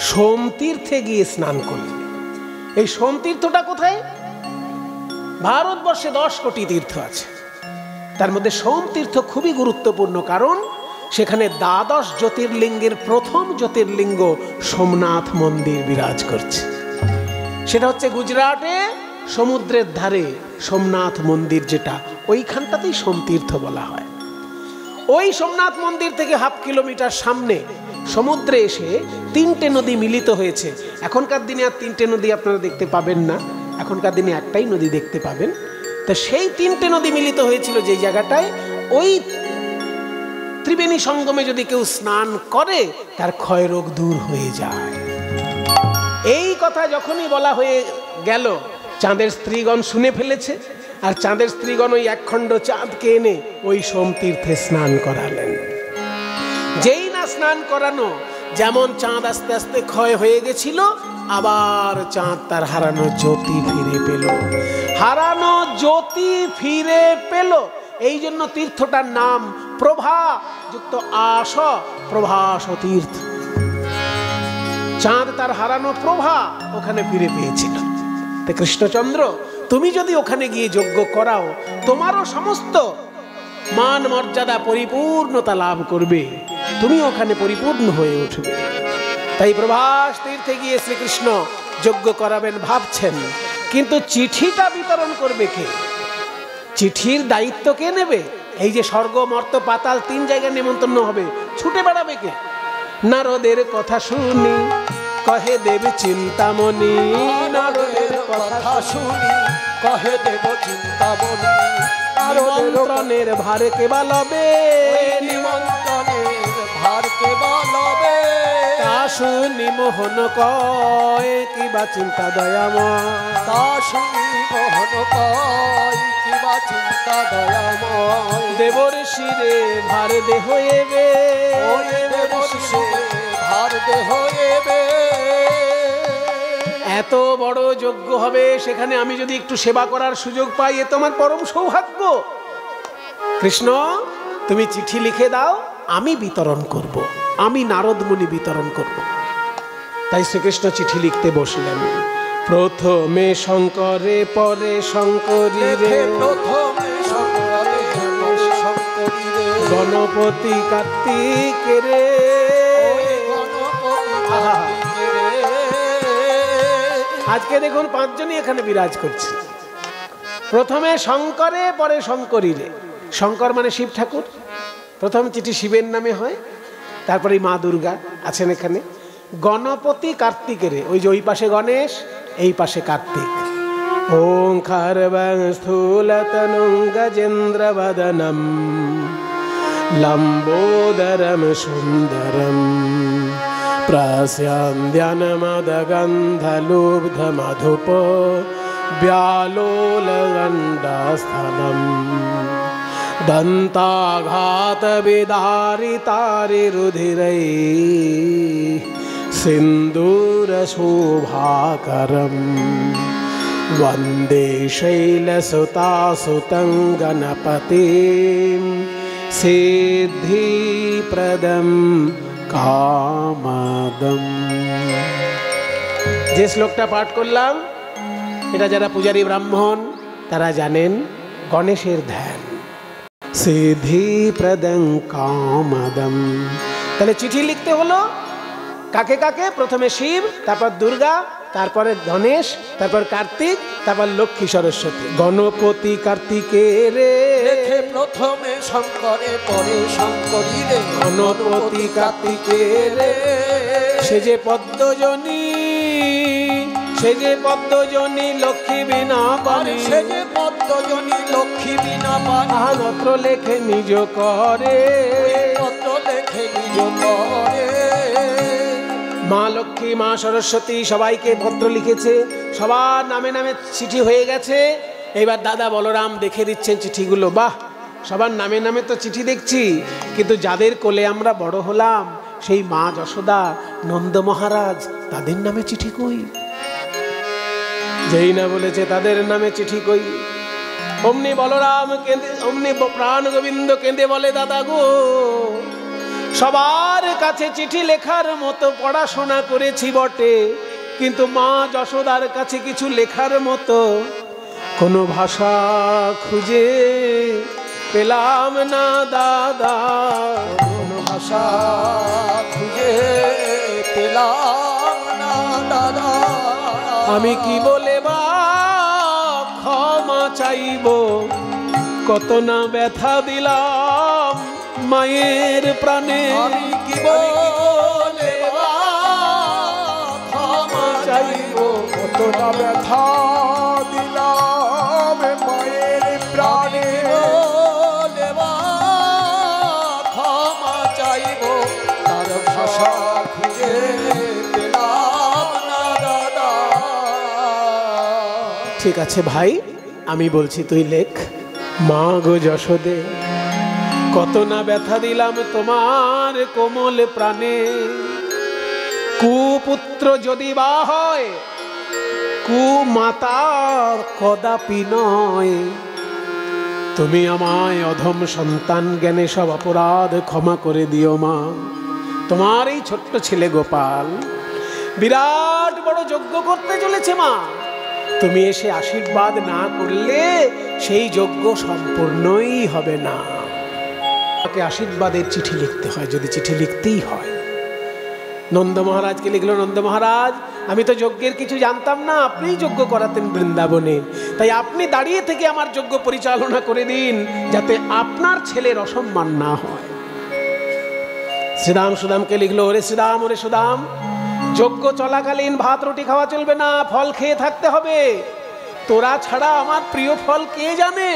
Speaker 1: সোম তীর্থে গিয়ে স্নান করলে। এই সোম তীর্থটা কোথায়? ভারতবর্ষে 10 কোটি তীর্থ আছে, তার মধ্যে সোম তীর্থ খুবই গুরুত্বপূর্ণ। কারণ সেখানে দ্বাদশ জ্যোতির্লিঙ্গের প্রথম জ্যোতির্লিঙ্গ সোমনাথ মন্দির বিরাজ করছে। সেটা হচ্ছে গুজরাটে সমুদ্রের ধারে সোমনাথ মন্দির, যেটা ওইখানটাতেই সোমতীর্থ বলা হয়। ওই সোমনাথ মন্দির থেকে 1/2 কিলোমিটার সামনে সমুদ্রে এসে 3টে নদী মিলিত হয়েছে। এখনকার দিনে আর 3টে নদী আপনারা দেখতে পাবেন না, এখনকার দিনে একটাই নদী দেখতে পাবেন। তো সেই 3টে নদী মিলিত হয়েছিল যে জায়গাটায়, ওই ত্রিবেণী সঙ্গমে যদি কেউ স্নান করে তার ক্ষয়রোগ দূর হয়ে যায়। এই কথা যখনই বলা হয়ে গেল, চাঁদের স্ত্রীগণ শুনে ফেলেছে, আর চাঁদের স্ত্রীগণ ওই 1 খণ্ড চাঁদকে এনে ওই সোমতীর্থে স্নান করালেন। যেই না স্নান করানো, যেমন চাঁদ আস্তে আস্তে ক্ষয় হয়ে গেছিল, আবার চাঁদ তার হারানো জ্যোতি ফিরে পেল। হারানো জ্যোতি ফিরে পেল, এই জন্য তীর্থটার নাম প্রভা যুক্ত আস, প্রভাস তীর্থ। চাঁদ তার হারানো প্রভা ওখানে ফিরে পেয়েছিল। তো কৃষ্ণচন্দ্র, তুমি যদি ওখানে গিয়ে যজ্ঞ করাও, তোমারও সমস্ত মান মর্যাদা পরিপূর্ণতা লাভ করবে, তুমি ওখানে পরিপূর্ণ হয়ে উঠবে। তাই প্রভাস তীর্থে গিয়ে শ্রীকৃষ্ণ যজ্ঞ করাবেন ভাবছেন, কিন্তু চিঠিটা বিতরণ করবে কে? চিঠির দায়িত্ব কে নেবে? এই যে স্বর্গ মর্ত পাতাল 3 জায়গায় নেমন্তন্ন হবে, ছুটে বেড়াবে কে? নারদের কথা শুনি কহে দেব চিন্তামণি,
Speaker 2: নারদের কথা শুনি কহে দেব চিন্তামণি।
Speaker 1: নিমন্ত্রণের ভার কে বলবে,
Speaker 2: নিমন্ত্রণের ভার কে বলবে।
Speaker 1: তা শুনি মোহন কয় কিবা চিন্তা দয়াময়,
Speaker 2: তা শুনি মোহন কয় কিবা চিন্তা দয়াময়।
Speaker 1: দেবর শিরে ভার দেহ এবে,
Speaker 2: ওই দেবর শিরে ভার দেহ এবে।
Speaker 1: এত বড় যজ্ঞ হবে, সেখানে আমি যদি একটু সেবা করার সুযোগ পাই, এ তোমার পরম সৌভাগ্য। কৃষ্ণ, তুমি চিঠি লিখে দাও, আমি বিতরণ করব, আমি নারদ মুনি বিতরণ করব। তাই শ্রীকৃষ্ণ চিঠি লিখতে বসলেন। প্রথমে শঙ্করে পরে শঙ্করী রে,
Speaker 2: প্রথমে শঙ্করে পরে শঙ্করী রে।
Speaker 1: গণপতি কার্তিক রে, আজকে দেখুন 5 জনই এখানে বিরাজ করছে। প্রথমে শঙ্করে পরে শঙ্করী রে। শঙ্কর মানে শিব ঠাকুর। প্রথম চিঠি শিবের নামে হয়, তারপরে মা দুর্গা আছেন এখানে। গণপতি কার্তিকের, ওই যে ওই পাশে গণেশ, এই পাশে কার্তিক। ওঙ্কার স্থূলতনুং গজেন্দ্র বদনম লম্বোদরম সুন্দরম প্রস্যান্দ্যনমদগন্ধলুব্ধমধুপ ব্যালোলগণ্ডস্থলম দন্তাঘাত বিদারিতারিরুধিরৈ সিন্দূর শোভাকরম वन्दे शैलसुतासुतं गणपतिं सिद्धिप्रदं कामदं। যে শ্লোকটা পাঠ করলাম, এটা যারা পূজারী ব্রাহ্মণ তারা জানেন, গণেশের ধ্যান। সিদ্ধিপ্রদং কামদম। তাহলে চিঠি লিখতে হলো কাকে কাকে? প্রথমে শিব, তারপর দুর্গা, তারপরে গণেশ, তারপর কার্তিক, তারপর লক্ষ্মী সরস্বতী। গণপতি কার্তিকের রে,
Speaker 2: প্রথমে শঙ্করে পরে শঙ্করী রে।
Speaker 1: গণপতি কার্তিকের রে, সে যে পদ্মজনী, সে যে পদ্মজনী লক্ষ্মী বিনা পানি,
Speaker 2: সে যে পদ্মজনী লক্ষ্মী বিনা পানি।
Speaker 1: পত্র লেখে নিজ করে,
Speaker 2: পত্র লেখে নিজ করে।
Speaker 1: মা লক্ষ্মী, মা সরস্বতী সবাইকে পত্র লিখেছে, সবার নামে নামে চিঠি হয়ে গেছে। এবার দাদা বলরাম দেখে দিচ্ছেন চিঠিগুলো। বাহ, সবার নামে নামে তো চিঠি দেখছি, কিন্তু যাদের কোলে আমরা বড় হলাম, সেই মা যশোদা, নন্দ মহারাজ, তাদের নামে চিঠি কই? যেই না বলেছে তাদের নামে চিঠি কই, অমনি বলরাম কেঁদে, অমনি প্রাণ গোবিন্দ কেঁদে বলে, দাদা গো, সবার কাছে চিঠি লেখার মতো পড়াশোনা করেছি বটে, কিন্তু মা যশোদার কাছে কিছু লেখার মতো কোনো ভাষা খুঁজে পেলাম না দাদা,
Speaker 2: ভাষা খুঁজে পেলাম না দাদা।
Speaker 1: আমি কি বলে বা ক্ষমা চাইব, কত না ব্যথা দিলাম মায়ের প্রাণে।
Speaker 2: আমি কি বলে বা ক্ষমা চাইব, কত না ব্যথা দিলাম মায়ের প্রাণে। বলে বা ক্ষমা চাইব, তার ভাষা খুঁজে পেলাম না দাদা।
Speaker 1: ঠিক আছে ভাই, আমি বলছি তুই লেখ। মা গো যশোদে, কত না ব্যথা দিলাম তোমার কোমল প্রাণে। কুপুত্র যদি বা হয়, কুমাতা কদাপি নয়। তুমি আমায় অধম সন্তান জ্ঞানে সব অপরাধ ক্ষমা করে দিও মা। তোমার এই ছোট্ট ছেলে গোপাল বিরাট বড় যজ্ঞ করতে চলেছে মা। তুমি এসে আশীর্বাদ না করলে সেই যজ্ঞ সম্পূর্ণই হবে না। তাকে আশীর্বাদের চিঠি লিখতে হয়, যদি চিঠি লিখতেই হয়। নন্দ মহারাজকে লিখলো, নন্দ মহারাজ আমি তো যজ্ঞের কিছু জানতাম না, আপনিই যজ্ঞ করাতেন বৃন্দাবনে, তাই আপনি দাঁড়িয়ে থেকে আমার যজ্ঞ পরিচালনা করে দিন, যাতে আপনার ছেলের অসম্মান না হয়। শ্রীরাম সুদামকে লিখলো, ওরে শ্রীরাম, ওরে সুদাম, যজ্ঞ চলাকালীন ভাত রুটি খাওয়া চলবে না, ফল খেয়ে থাকতে হবে। তোরা ছাড়া আমার প্রিয় ফল কে জানে?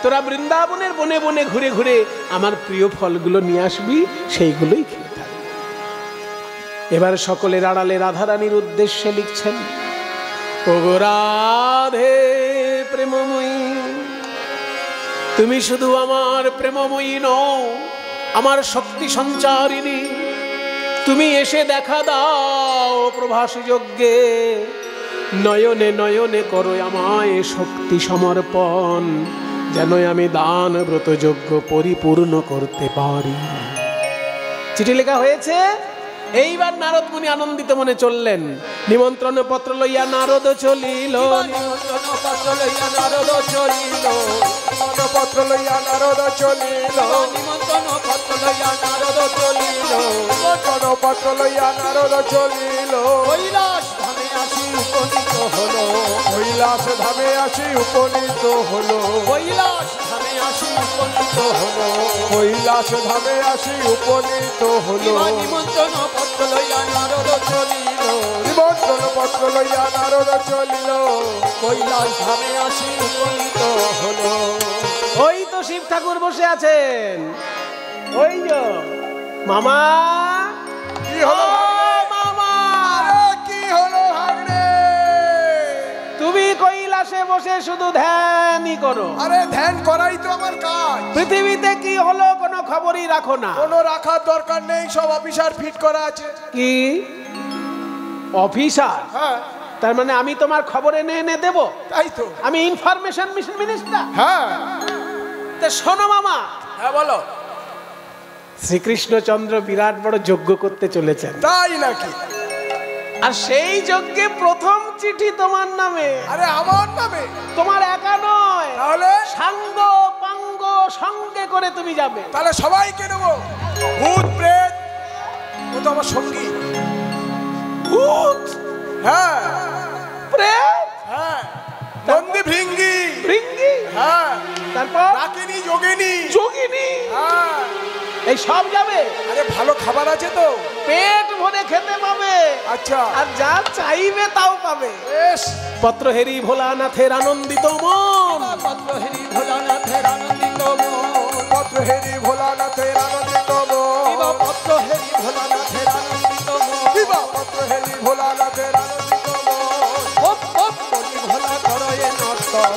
Speaker 1: তোরা বৃন্দাবনের বনে বনে ঘুরে ঘুরে আমার প্রিয় ফলগুলো নিয়ে আসবি, সেইগুলোই খেয়ে থাকবি। এবার সকলের আড়ালে রাধারানীর উদ্দেশ্যে লিখছেন, ওগো রাধে প্রেমময়ী, তুমি শুধু আমার প্রেমময়ী নও, আমার শক্তি সঞ্চারিণী। তুমি এসে দেখা দাও প্রভাসী যজ্ঞে, নয়নে নয়নে করো আমায় শক্তি সমর্পণ, যেন আমি দান ব্রত যজ্ঞ পরিপূর্ণ করতে পারি। চিঠি লেখা হয়েছে। এইবার নারদ মুনি আনন্দিত মনে চললেন। নিমন্ত্রণ পত্র লইয়া নারদ চলিল,
Speaker 2: নিমন্ত্রণ পত্র লইয়া নারদ চলিল, পত্র লইয়া নারদ চলিল, নিমন্ত্রণ পত্র লইয়া নারদ চলিল, পত্র লইয়া নারদ চলিল। কৈলাস ধামে আসি উপনীত হলো, কৈলাস ধামে আসি উপনীত হলো, কৈলাস ধামে আসি উপনীত হলো, কৈলাস ধামে আসি উপনীত হলো। নিমন্ত্রণ পত্র লইয়া নারদ চলিল, নিমন্ত্রণ পত্র লইয়া নারদ চলিল, কৈলাস ধামে আসি উপনীত হলো।
Speaker 1: ওই তো শিব ঠাকুর বসে আছেন, ওই যে মামা।
Speaker 2: কি হলো
Speaker 1: মামা?
Speaker 2: কি হলো ভাগ্নে?
Speaker 1: তুমি কৈলাসে বসে শুধু ধ্যানই করো।
Speaker 2: আরে ধ্যান করাই তো আমার কাজ।
Speaker 1: পৃথিবীতে কি হলো কোনো খবরই রাখো না।
Speaker 2: কোনো রাখার দরকার নেই, সব অফিসার ফিট করা আছে।
Speaker 1: কি অফিসার?
Speaker 2: হ্যাঁ।
Speaker 1: তার মানে আমি তোমার খবর এনে এনে দেবো?
Speaker 2: তাই তো।
Speaker 1: আমি ইনফরমেশন মিনিস্টার।
Speaker 2: হ্যাঁ।
Speaker 1: তা শোনো মামা।
Speaker 2: হ্যাঁ বলো।
Speaker 1: শ্রীকৃষ্ণচন্দ্র বিরাট বড় যজ্ঞ করতে চলেছেন।
Speaker 2: তাই নাকি?
Speaker 1: আর সেই যজ্ঞে প্রথম চিঠি তোমার নামে।
Speaker 2: আরে আমার নামে?
Speaker 1: তোমার একা নয়,
Speaker 2: তাহলে
Speaker 1: সাঙ্গ পাঙ্গ সঙ্গে করে তুমি যাবে।
Speaker 2: তাহলে সবাইকে নেবো, ভূত প্রেত, ও তো আমার সঙ্গী।
Speaker 1: ভূত?
Speaker 2: হ্যাঁ।
Speaker 1: প্রেত?
Speaker 2: হ্যাঁ। নন্দী ভৃঙ্গি।
Speaker 1: ভৃঙ্গি?
Speaker 2: হ্যাঁ।
Speaker 1: তারপর
Speaker 2: ডাকিনী যোগিনী।
Speaker 1: যোগিনী?
Speaker 2: হ্যাঁ।
Speaker 1: এই সব যাবে।
Speaker 2: আরে ভালো খাবার আছে তো,
Speaker 1: পেট ভরে খেতে পাবে।
Speaker 2: আচ্ছা।
Speaker 1: আর যা চাইবে তাও পাবে।
Speaker 2: বেশ।
Speaker 1: পত্র হেরি ভোলানাথের আনন্দিত মন,
Speaker 2: পত্র হেরি ভোলানাথের আনন্দিত মন, পত্র হেরি ভোলানাথের আনন্দিত মন, পত্র হেরি ভোলানাথের আনন্দিত মন, পত্র হেরি ভোলানাথের আনন্দিত মন। বলি ভোলা করয়ে নর্তন,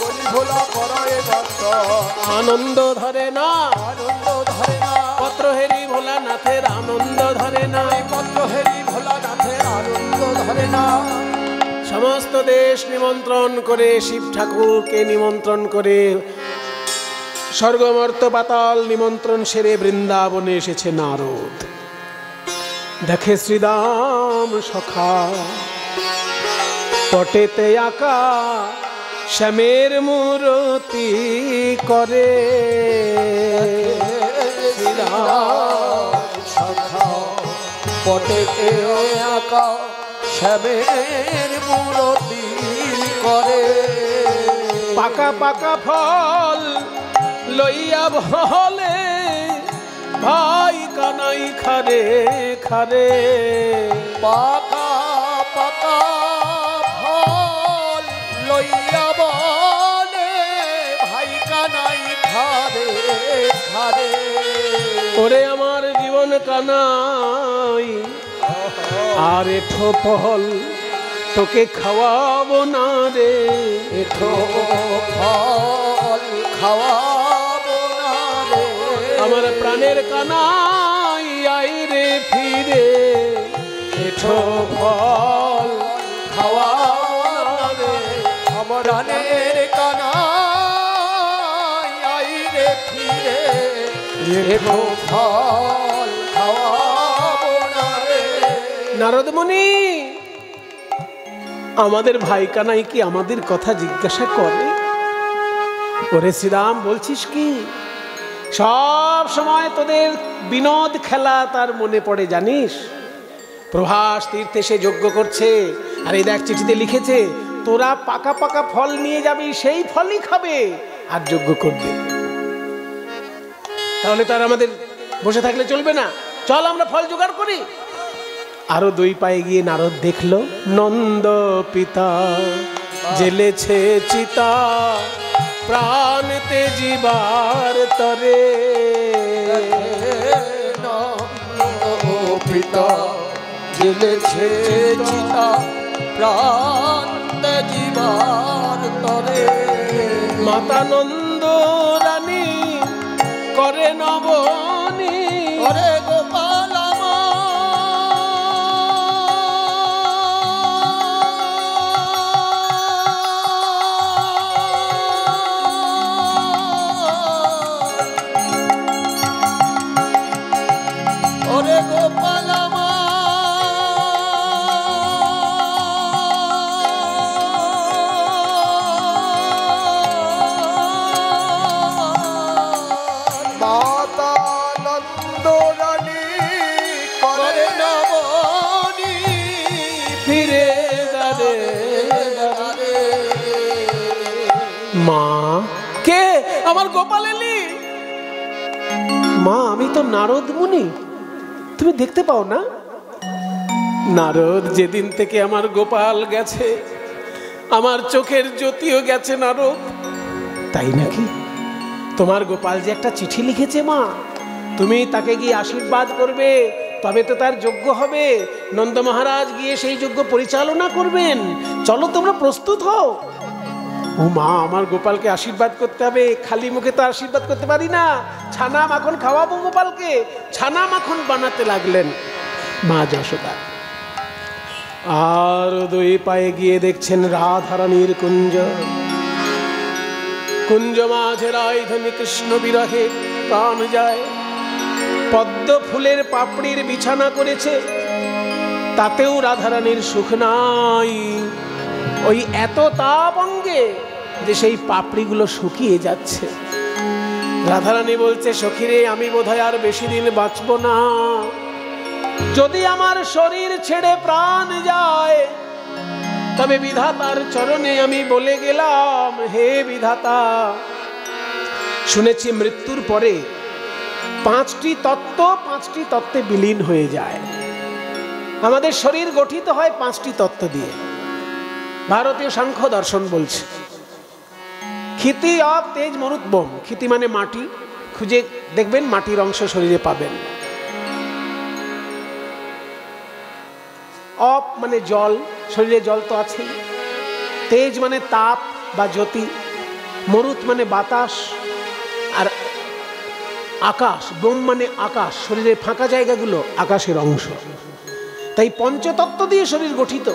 Speaker 2: বলি ভোলা করয়ে নর্তন।
Speaker 1: আনন্দ ধরে না,
Speaker 2: আনন্দ ধরে না,
Speaker 1: পত্র হেরি ভোলানাথের আনন্দ ধরে না,
Speaker 2: পত্র হেরি ভোলানাথের আনন্দ ধরে না।
Speaker 1: সমস্ত দেশ নিমন্ত্রণ করে, শিব ঠাকুরকে নিমন্ত্রণ করে, স্বর্গমর্ত পাতাল নিমন্ত্রণ সেরে বৃন্দাবনে এসেছে নারদ। দেখে শ্রীদাম সখা পটেতে আঁকা শ্যামের মূরতি করে
Speaker 2: শাখা পটেতে আঁকা শ্যামের মূরতি করে
Speaker 1: পাকা পাকা ফল লইয়া ভলে ভাই কানাই খারে খারে
Speaker 2: পাকা পাকা ফল লইয়া বলে ভাই কানাই খারে খারে
Speaker 1: ওরে আমার জীবন কানাই আর এঠো ফল তোকে খাওয়াবো না রে
Speaker 2: এঠো ফল খাওয়াবো না রে
Speaker 1: আমার প্রাণের কানাই আই রে ফিরে এঠো ফল খাওয়াবো না রে
Speaker 2: আমার প্রাণের কানাই আই রে ফিরে এঠো ফল খাওয়াবো না রে।
Speaker 1: নারদ মুনি আমাদের ভাই কানাই কি আমাদের কথা জিজ্ঞাসা করে? ওরে শ্রীরাম বলছিস কি সব সময় তোদের বিনোদ খেলা তার মনে পড়ে জানিস? প্রভাস তীর্থে সে যজ্ঞ করছে আর এই দেখ চিঠিতে লিখেছে তোরা পাকা পাকা ফল নিয়ে যাবি, সেই ফলই খাবে আর যজ্ঞ করবে। তাহলে তার আমাদের বসে থাকলে চলবে না, চল আমরা ফল জোগাড় করি। আরো 2 পায়ে গিয়ে নারদ দেখল নন্দ পিতা জেলেছে চিতা প্রাণতে জীবার তরে
Speaker 2: পিতা জেলেছে চিতা প্রাণতে জীবার তরে
Speaker 1: মাতা নন্দ রানী করে নবনী
Speaker 2: ওরে গোপাল
Speaker 1: মা কে আমার গোপাল এলি? মা আমি তো নারদ মুনি, তুমি দেখতে পাও না? নারদ যেদিন থেকে আমার গোপাল গেছে আমার চোখের জ্যোতিও গেছে নারদ। তাই নাকি? তোমার গোপাল যে একটা চিঠি লিখেছে মা, তুমি তাকে গিয়ে আশীর্বাদ করবে, তবে তো তার যজ্ঞ হবে। নন্দ মহারাজ গিয়ে সেই যজ্ঞ পরিচালনা করবেন। চলো তোমরা প্রস্তুত হও। ও মা আমার গোপালকে আশীর্বাদ করতে হবে, খালি মুখে তো আশীর্বাদ করতে পারি না। ছানা মাখন খাওয়াবো গোপালকে। ছানা মাখন বানাতে লাগলেন মা যশোদা। আর 2 পায়ে গিয়ে দেখছেন রাধারানীর কুঞ্জ, কুঞ্জ মাঝে রায়ধনী কৃষ্ণ বিরহে প্রাণ যায়। পদ্ম ফুলের পাপড়ির বিছানা করেছে, তাতেও রাধারানীর সুখ নাই। ওই এত তাপ অঙ্গে যে সেই পাপড়িগুলো শুকিয়ে যাচ্ছে। রাধারানী বলছে সখীরে আমি বোধহয় আর বেশি দিন বাঁচব না। যদি আমার শরীর ছেড়ে প্রাণ যায় তবে বিধাতার চরণে আমি বলে গেলাম, হে বিধাতা শুনেছি মৃত্যুর পরে 5টি তত্ত্ব 5টি তত্ত্বে বিলীন হয়ে যায়। আমাদের শরীর গঠিত হয় 5টি তত্ত্ব দিয়ে। ভারতীয় সাংখ্য দর্শন বলছে ক্ষিতি অপ তেজ মরুত বোম। ক্ষিতি মানে মাটি, খুঁজে দেখবেন মাটির অংশ শরীরে পাবেন। অপ মানে জল, শরীরে জল তো আছে। তেজ মানে তাপ বা জ্যোতি। মরুত মানে বাতাস। আর আকাশ, বোম মানে আকাশ, শরীরের ফাঁকা জায়গাগুলো আকাশের অংশ। তাই পঞ্চতত্ত্ব দিয়ে শরীর গঠিত।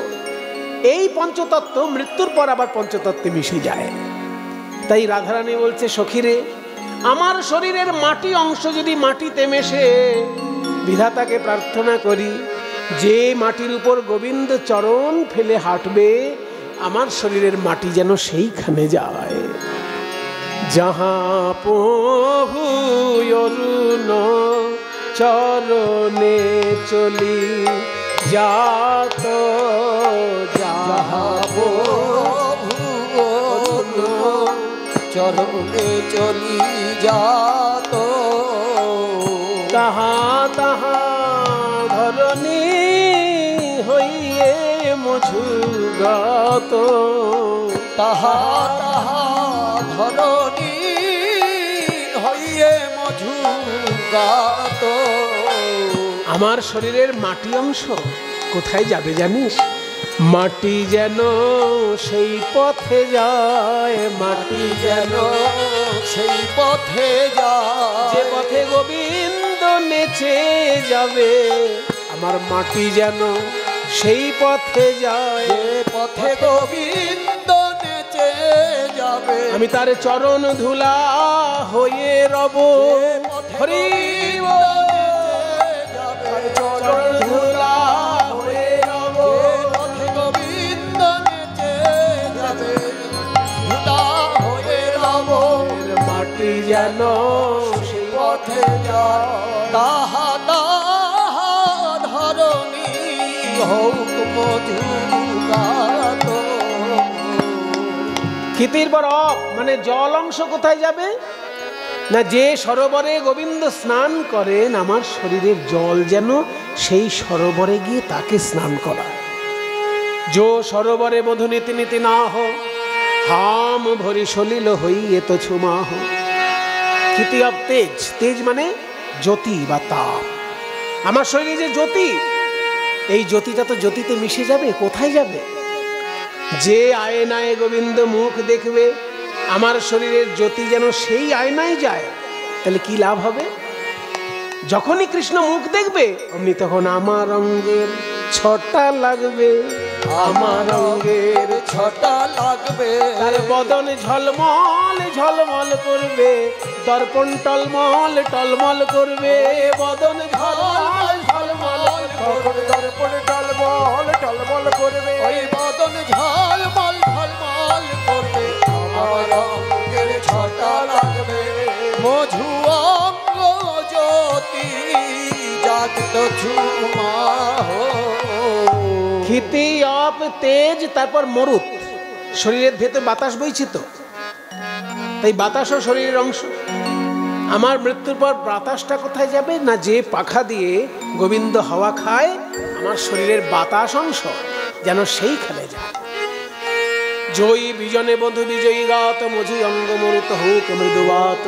Speaker 1: এই পঞ্চতত্ত্ব মৃত্যুর পর আবার পঞ্চতত্ত্বে মিশে যায়। তাই রাধারানী বলছে সখীরে আমার শরীরের মাটি অংশ যদি মাটিতে মেশে, বিধাতাকে প্রার্থনা করি যে মাটির উপর গোবিন্দ চরণ ফেলে হাঁটবে আমার শরীরের মাটি যেন সেইখানে যায়। যাহা প্রভু অরুণ চরণে চলি যাত, যাহা
Speaker 2: প্রভু অরুণ চরণে চলি যাত,
Speaker 1: তাহা তাহা ধরণী হইয়ে মঝুগাত,
Speaker 2: তাহা তাহা ধরণী হইয়ে মঝুগাত।
Speaker 1: আমার শরীরের মাটি অংশ কোথায় যাবে জানিস? মাটি যেন সেই পথে যায়, মাটি যেন
Speaker 2: সেই পথে যায়,
Speaker 1: যে পথে গোবিন্দ নেচে যাবে। আমার মাটি যেন সেই পথে যায়,
Speaker 2: যে পথে গোবিন্দ নেচে যাবে।
Speaker 1: আমি তার চরণ ধুলা হয়ে রব। হরি চরণ ধুলা হয়ে রব,
Speaker 2: পথে গোবিন্দ নেচে যাবে, ধুলা হয়ে রব।
Speaker 1: মাটি যেন সেই
Speaker 2: পথে যায়, তাহা তাহা ধরণী হোক মধুগাত।
Speaker 1: ক্ষিতির পর মানে জল অংশ কোথায় যাবে না? যে সরোবরে গোবিন্দ স্নান করেন, আমার শরীরের জল যেন সেই সরোবরে গিয়ে তাকে স্নান করায়। जो सरोवरे मधु नीति नीति ना हो, हाम भरी सलिल हইয়ে তো ছুমা हो। ক্ষিতি অব তেজ, তেজ মানে জ্যোতি বা তাপ। আমার শরীরে যে জ্যোতি, এই জ্যোতিটা তো জ্যোতিতে মিশে যাবে। কোথায় যাবে? যে আয়নায় গোবিন্দ মুখ দেখবে, আমার শরীরের জ্যোতি যেন সেই আয়নায় যায়, তাহলে কি লাভ হবে? যখনই কৃষ্ণ মুখ দেখবে অমনি তখন আমার অঙ্গের ছটা লাগবে, আমার অঙ্গের
Speaker 2: ছটা লাগবে।
Speaker 1: তার বদন ঝলমল ঝলমল করবে, দর্পণ টলমল টলমল করবে, বদন ঝলমল ঝলমল
Speaker 2: করবে, দর্পণ টলমল টলমল করবে, ওই বদন ঝলমল ঝলমল করবে। আমার অঙ্গের ছটা লাগবে, মধু অঙ্গ জ্যোতি জাগত ঝুমা হো।
Speaker 1: ক্ষিতি অপ তেজ, তারপর মরুত। শরীরের ভেতর বাতাস বইছে তো, তাই বাতাসও শরীরের অংশ। আমার মৃত্যুর পর বাতাসটা কোথায় যাবে না? যে পাখা দিয়ে গোবিন্দ হাওয়া খায়, আমার শরীরের বাতাস অংশ যেন সেইখানে যায়। জয়ী বিজনে বধু বিজয়ী গাত, মঝি অঙ্গ মরুত হোক মৃদুবাত।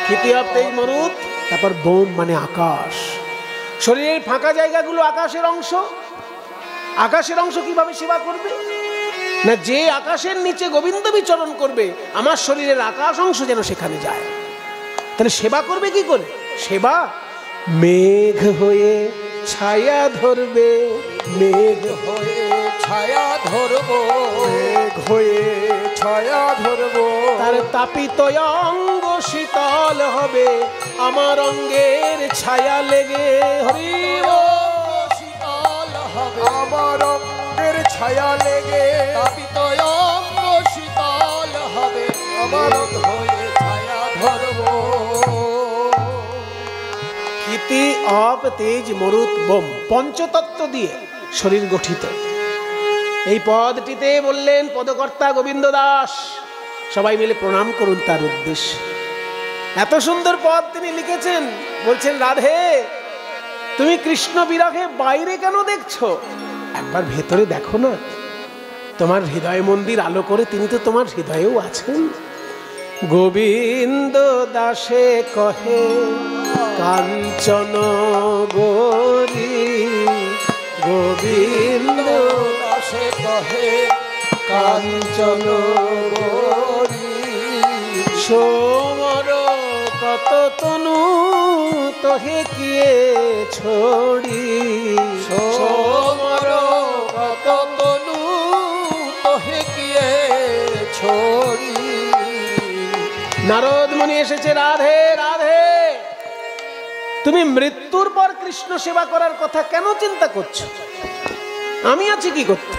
Speaker 1: ক্ষিতি অপ তেজ মরুত, তারপর বোম মানে আকাশ। শরীরের ফাঁকা জায়গাগুলো আকাশের অংশ। আকাশের অংশ কিভাবে সেবা করবে না? যে আকাশের নিচে গোবিন্দ বিচরণ করবে, আমার শরীরের আকাশ অংশ যেন সেখানে যায়। তাহলে সেবা করবে কি করে? সেবা মেঘ হয়ে ছায়া ধরবে, মেঘ
Speaker 2: হয়ে ছায়া ধরবো,
Speaker 1: মেঘ হয়ে
Speaker 2: ছায়া ধরবো।
Speaker 1: তার তাপিত অঙ্গ শীতল হবে, আমার অঙ্গের ছায়া লেগে। হরি
Speaker 2: শীতল হবে, আমার অঙ্গের ছায়া লেগে। তাপিত অঙ্গ শীতল হবে, আমার অঙ্গ হয়ে ছায়া ধরবো।
Speaker 1: ক্ষিতি অপ তেজ মরুত বোম, পঞ্চতত্ত্ব দিয়ে শরীর গঠিত। এই পদটিতে বললেন পদকর্তা গোবিন্দ দাস। সবাই মিলে প্রণাম করুন তার উদ্দেশ্যে। এত সুন্দর পদ তিনি লিখেছেন। বলছেন, রাধে তুমি কৃষ্ণ বিরহে বাইরে কেন দেখছো? একবার ভেতরে দেখো না। তোমার হৃদয় মন্দির আলো করে তিনি তো তোমার হৃদয়েও আছেন। গোবিন্দ দাসে কহে কাঞ্চন গৌরী, গোবিন্দ
Speaker 2: দাসে কহে কাঞ্চন গৌরী।
Speaker 1: সোমর কত তনু তোহে কিয়ে ছোড়ি,
Speaker 2: সোমর কত তনু তোহে কিয়ে ছোড়ি।
Speaker 1: নারদ মুনি এসেছে, রাধে রাধে তুমি মৃত্যুর পর কৃষ্ণ সেবা করার কথা কেন চিন্তা করছো? আমি আছি কি করতে?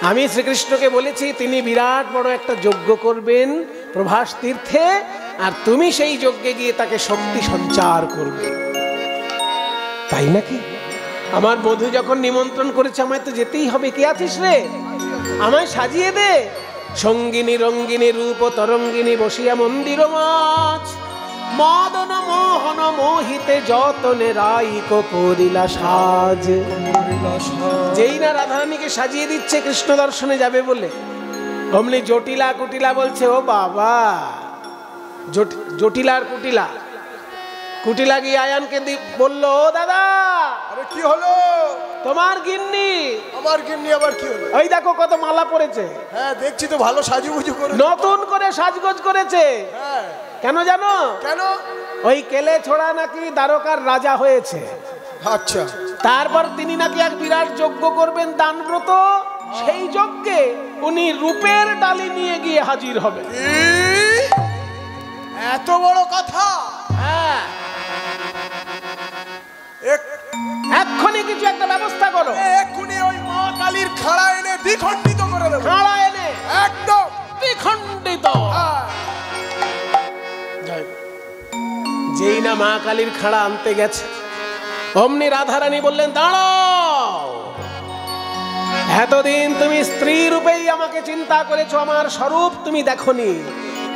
Speaker 1: আমি শ্রীকৃষ্ণকে বলেছি তিনি বিরাট বড় একটা যজ্ঞ করবেন প্রভাস তীর্থে, আর তুমি সেই যজ্ঞে গিয়ে তাকে শক্তি সঞ্চার করবে। তাই নাকি? আমার বধূ যখন নিমন্ত্রণ করেছে আমায় তো যেতেই হবে। কে আছিস রে? আমায় সাজিয়ে দে। সঙ্গিনী রঙ্গিনী রূপ তরঙ্গিনী বসিয়া মন্দির মাছ, মদন মোহন মোহিতে যতনে রাইক করিলা সাজ। যেই না রাধারানীকে সাজিয়ে দিচ্ছে কৃষ্ণ দর্শনে যাবে বলে, অমনি জটিলা কুটিলা বলছে, ও বাবা। জটিলার কুটিলা, কুটিলা গিয়ে আয়ানকে বললো, ও দাদা।
Speaker 2: আরে কি হলো?
Speaker 1: তোমার গিন্নি।
Speaker 2: আমার গিন্নি আবার কি হলো?
Speaker 1: ওই দেখো কত মালা পরেছে।
Speaker 2: হ্যাঁ দেখছি তো, ভালো সাজুগুজু করে,
Speaker 1: নতুন করে সাজগোজ করেছে।
Speaker 2: হ্যাঁ
Speaker 1: কেন জানো?
Speaker 2: কেন?
Speaker 1: ওই কেলে ছোড়া নাকি দ্বারকার রাজা হয়েছে।
Speaker 2: আচ্ছা,
Speaker 1: তারপর তিনি নাকি এক বিরাট যজ্ঞ করবেন দানব্রত। সেই যজ্ঞে উনি রূপের ডালি নিয়ে গিয়ে হাজির হবে।
Speaker 2: এত বড় কথা?
Speaker 1: হ্যাঁ, এক্ষুনি কিছু একটা ব্যবস্থা করো।
Speaker 2: এক্ষুনি ওই মা কালীর খাড়া এনে দ্বিখণ্ডিত করে দেবো।
Speaker 1: খাড়া এনে
Speaker 2: একদম
Speaker 1: দ্বিখণ্ডিত। যেই না মা কালীর খাড়া আনতে গেছে, অমনি রাধারানী বললেন, দাঁড়াও। এতদিন তুমি স্ত্রী রূপেই আমাকে চিন্তা করেছো, আমার স্বরূপ তুমি দেখোনি।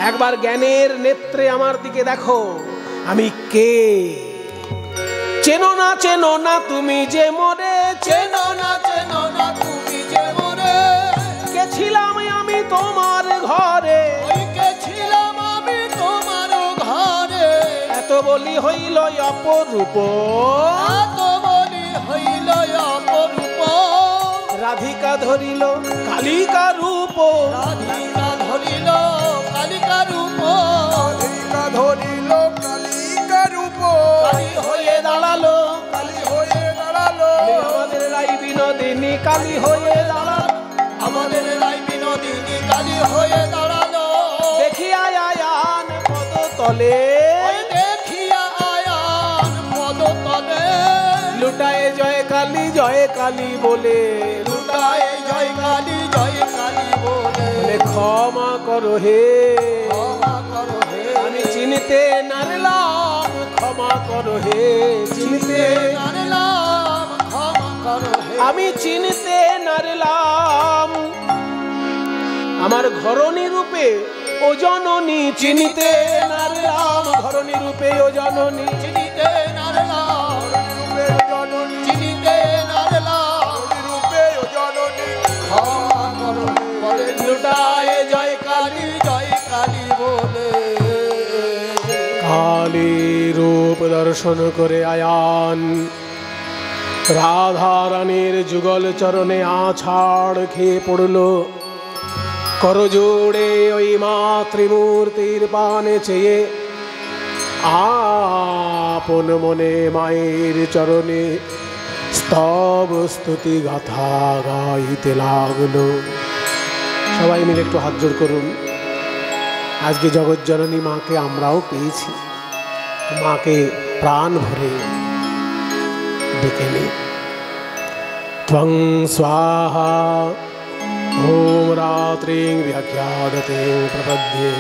Speaker 1: একবার জ্ঞানের নেত্রে আমার দিকে দেখো, আমি কে। চেনো না তুমি যে মোরে, চেনো না তুমি যে মোরে। গেছিলাম আমি তোমার ঘরে, গেছিলাম আমি তোমার ঘরে। এত বলি হইল অপরূপ, এত বলি হইল অপরূপ। রাধিকা ধরিল কালিকা রূপ, রাধিকা ধরিল কালিকা রূপ,
Speaker 2: রাধিকা ধরিল কালিকা রূপ।
Speaker 1: কালী হয়ে দাঁড়ালো,
Speaker 2: কালী হয়ে দাঁড়ালো।
Speaker 1: আমাদের রাই বিনোদিনী কালী হয়ে দাঁড়ালো,
Speaker 2: আমাদের রাই বিনোদিনী কালী হয়ে দাঁড়ালো।
Speaker 1: দেখিয়া আয়ান পদ তলে,
Speaker 2: দেখিয়া আয়ান পদ তলে।
Speaker 1: লুটায়ে জয় কালী বলে,
Speaker 2: লুটায়ে জয় কালী বলে।
Speaker 1: ক্ষমা করো হে,
Speaker 2: ক্ষমা করো হে।
Speaker 1: আমি চিনতে নারলাম, ক্ষমা করো হে। চিনতে
Speaker 2: নারলাম, ক্ষমা করো হে।
Speaker 1: আমি চিনতে নারলাম, আমার ঘরণী রূপে ও জননী। চিনিতে নারলাম, ঘরণী রূপে ও জননী।
Speaker 2: চিনিতে নারলাম, রূপে জননী। চিনিতে নারলাম, রূপে জননী। ক্ষমা করো বলে লুটায়ে জয় কালী বলে।
Speaker 1: কালী রূপ দর্শন করে আয়ান রাধারানীর যুগল চরণে আছাড় খেয়ে পড়ল। করজোড়ে ওই মাতৃমূর্তির পানে চেয়ে আপন মনে মায়ের চরণে স্তব স্তুতি গাথা গাইতে লাগলো। সবাই মিলে একটু হাত জোড় করুন। আজকে জগৎজননী মাকে আমরাও পেয়েছি, মাকে প্রাণ ভরে ডেকে নে। ত্বং স্বাহা ওম রাত্রিং ব্যাখ্যাদতে প্রপদ্যে।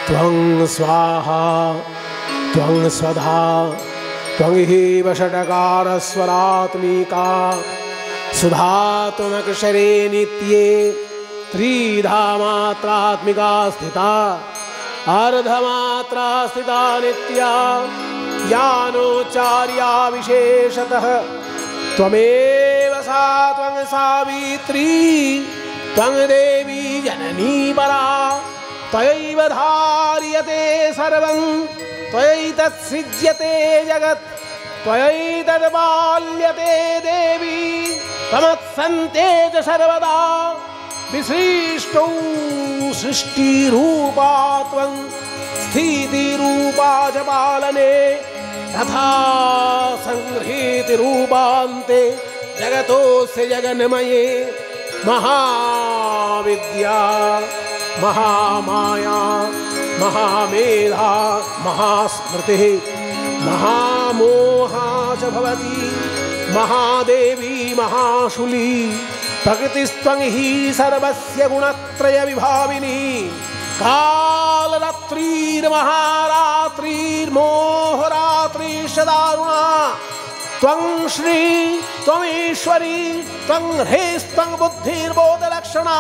Speaker 1: ত্বং স্বাহা ত্বং স্বধা ত্বং হেব ষটকারস্বরাত্মিকা। सुधा त्वमक्षरे नित्ये त्रिधा मात्रात्मिका स्थिता। अर्धमात्रा स्थिता नित्या ज्ञानोच्चार्या विशेषतः। त्वमेव सा त्वं सावित्री त्वं देवी जननी परा। त्वयैव धार्यते सर्वं त्वयैतत्सृज्यते जगत्। त्वयैतद्पाल्यते देवी त्वमत्सन्ते च सर्वदा। विशिष्टौ सृष्टिरूपा त्वं स्थितिरूपा च पालने। तथा संहृतिरूपान्ते जगतोऽस्य जगन्मये। महाविद्या महामाया महामेधा महास्मृतिः महामोहा च भवति। महादेवी महाशूली प्रकृतिस्त्वं हि सर्वस्य गुणत्रय विभाविनी कालरात्रिर्महारात्रिर्मोहरात्रिर्षदारुणा त्वं श्री त्वमीश्वरी त्वं ह्रीस्त्वं बुद्धिर्बोधलक्षणा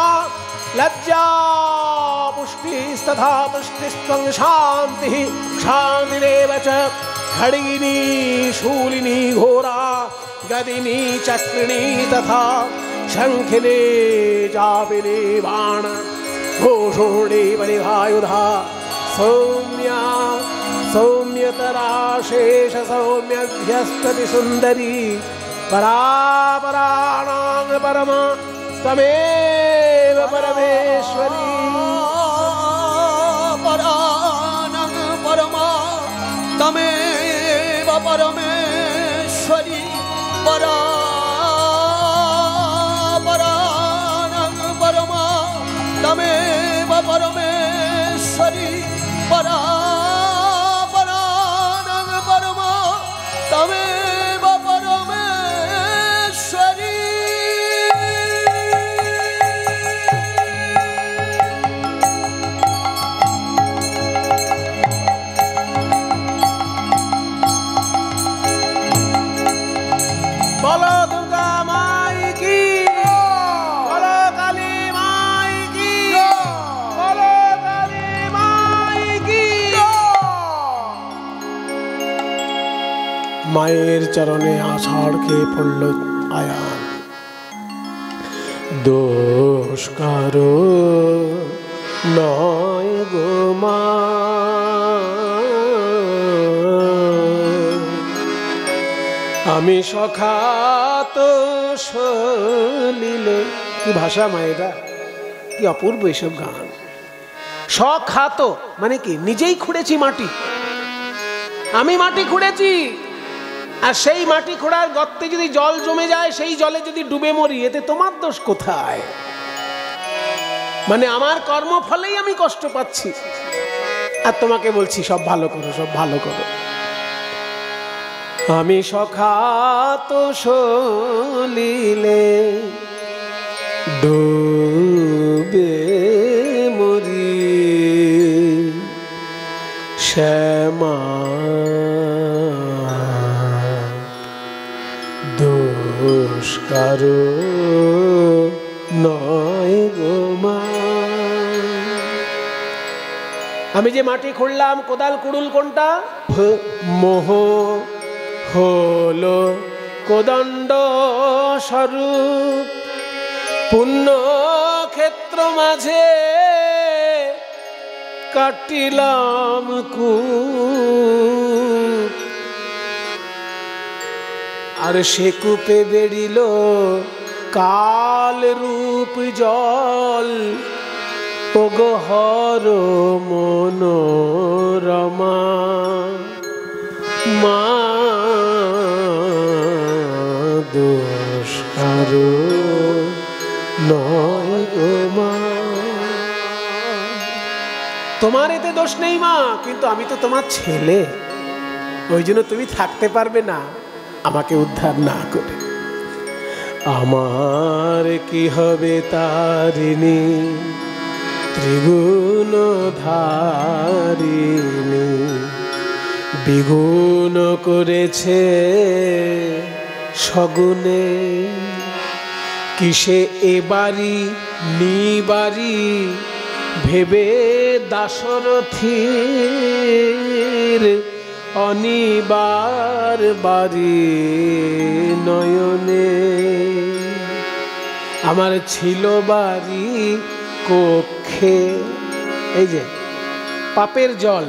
Speaker 1: लज्जा पुष्टिस्तथा पुष्टिस्त्वं शान्तिः शान्तिरेव च खड्गिनी शूलिनी घोरा गदिनी चक्रिणी तथा शंखिनी चापिनी बाण घोषोणी परिहायुधा सौम्या सौम्यतरा शेष सौम्यध्यस्तति सुंदरी परापराणां परमा तमेव परमेश्वरी
Speaker 2: पराणां परमा तमेव परमेश्वरी परापराणां परमा तमेव परमेश्वरी परापराणां परमा तमेव परमेश्वरी
Speaker 1: बोलो दुर्गा माई की, बोलो काली माई की, बोलो काली माई की। মায়ের চরণে আষাঢ় খেয়ে পড়ল আয়ান। দোষ কারো নয় গো মা, আমি সখাত সলিলে। কি ভাষা মায়েরা, কি অপূর্ব এসব গান। সখাত মানে কি, নিজেই খুঁড়েছি মাটি, আমি মাটি খুঁড়েছি, আর সেই মাটি খোঁড়ার গর্তে যদি জল জমে যায়, সেই জলে যদি ডুবে মরি, এতে তোমার দোষ কোথায়? মানে আমার কর্মফলেই আমি কষ্ট পাচ্ছি, আর তোমাকে বলছি সব ভালো করো, সব ভালো করো। আমি সখাত সলিলে ডুবে মরি, শ্যামা দোষ কারো নয় গো মা। আমি যে মাটি খুঁড়লাম, কোদাল কুড়ুল কোনটা? মোহ হলো কোদণ্ড স্বরূপ, পুণ্য ক্ষেত্র মাঝে কাটিলাম কূপ, আর সে কূপে বেরিল কাল রূপ জল, ওগো হর মনোরমা মা। দোষ কারো নয় গো মা। তোমার এতে দোষ নেই মা, কিন্তু আমি তো তোমার ছেলে, ওই জন্য তুমি থাকতে পারবে না আমাকে উদ্ধার না করে। আমার কি হবে তারিণী ত্রিগুণ ধারিণী, বিগুণ করেছে সগুণে, কিসে এ বাড়ি নিবাড়ি ভেবে দাশরথীর অনিবার বাড়ি নয়নে। আমার ছিল বাড়ি কক্ষে, এই যে পাপের জল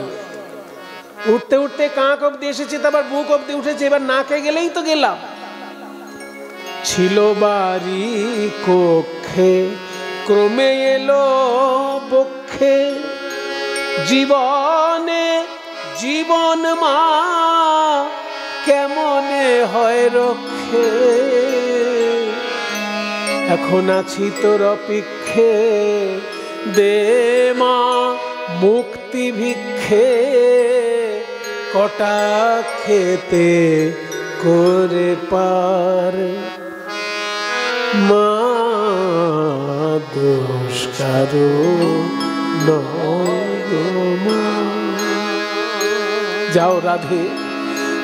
Speaker 1: উঠতে উঠতে কাঁক অব্দি এসেছে, তারপর বুক অব্দি উঠেছে, এবার নাকে গেলেই তো গেলাম। ছিল বাড়ি কক্ষে, ক্রমে এলো বক্ষে, জীবনে জীবন মা কেমনে হয় রক্ষে। এখন আছি তোর অপেক্ষে, দে মা মুক্তি ভিক্ষে, কটা খেতে করে পার মা। দোষ কারো নয় গো মা। যাও রাধে,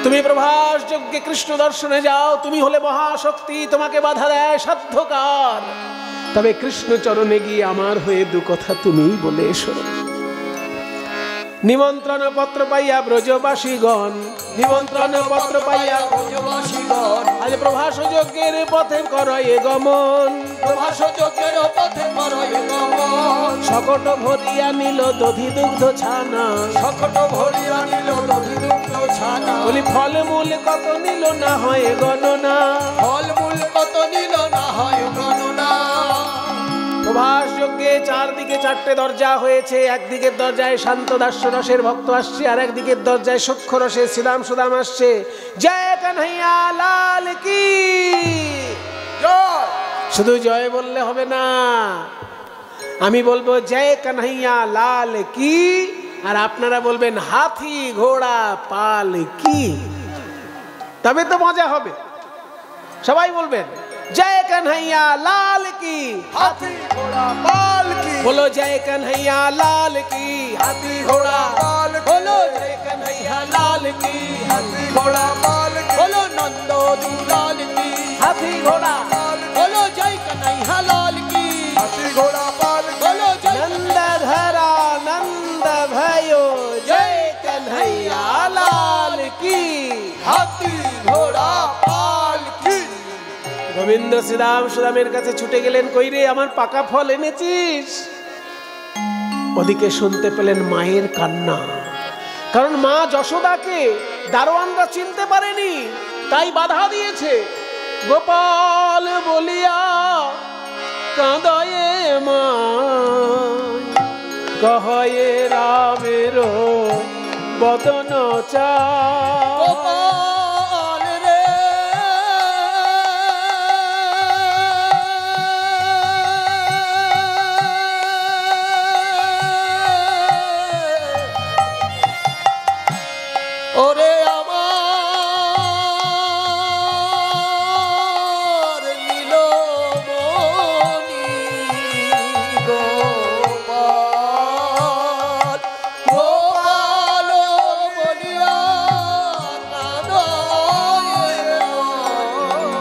Speaker 1: তুমি প্রভাস যজ্ঞে কৃষ্ণ দর্শনে যাও। তুমি হলে মহাশক্তি, তোমাকে বাধা দেয় সাধ্যকার। তবে কৃষ্ণ চরণে গিয়ে আমার হয়ে দু কথা তুমিই বলে এসো। নিমন্ত্রণ পত্র পাইয়া ব্রজবাসীগণ, নিমন্ত্রণ পত্র পাইয়া
Speaker 2: ব্রজবাসীগণ
Speaker 1: আজ প্রভাস যজ্ঞের পথে করয়ে গমন।
Speaker 2: প্রভাস যজ্ঞের পথে করয়ে গমন।
Speaker 1: শকট ভরিয়া নিল দধি দুগ্ধ ছানা,
Speaker 2: শকট ভরিয়া নিল দধি দুগ্ধ ছানা।
Speaker 1: বলি ফলমূল কত নিল না হয় গণনা,
Speaker 2: ফলমূল কত নিল না হয় গণনা।
Speaker 1: প্রভাস যজ্ঞে চারদিকে চারটে দরজা হয়েছে। একদিকের দরজায় শান্ত দাস্য রসের ভক্ত আসছে, আর একদিকের দরজায় সূক্ষ্ম রসের শ্রীরাম সুদাম আসছে। জয় কানহাইয়া লাল কি
Speaker 2: জয়।
Speaker 1: শুধু জয় বললে হবে না, আমি বলবো জয় কানহাইয়া লাল কি, আর আপনারা বলবেন হাতি ঘোড়া পাল কি। তবে তো মজা হবে। সবাই বলবেন জয় কানহাইয়া লাল কি,
Speaker 2: হাতি ঘোড়া পাল কি।
Speaker 1: बोलो जय कन्हैया लाल की, हाथी घोड़ा
Speaker 2: पाल की।
Speaker 1: बोलो जय कन्हैया लाल की,
Speaker 2: हाथी घोड़ा पाल की।
Speaker 1: बोलो नंदो लाल की, हाथी घोड़ा बोलो जय कन्हैया लाल की,
Speaker 2: हाथी घोड़ा पाल की।
Speaker 1: बोलो जय नंद धरा नंद भयो, जय कन्हैया लाल की,
Speaker 2: हाथी घोड़ा पाल की।
Speaker 1: গোবিন্দ শ্রীরাম সুদামের কাছে ছুটে গেলেন, কই রে আমার পাকা ফল এনেছিস? ওদিকে শুনতে পেলেন মায়ের কান্না। কারণ মা যশোদাকে দারোয়ানরা চিনতে পারেনি, তাই বাধা দিয়েছে। গোপাল বলিয়া কাঁদয়ে মা, কহয়ে রামের বদন চা।
Speaker 2: গোপাল রে ওরে আমার নীলমণি গোপাল, গোপাল বলিয়া কাঁদয়ে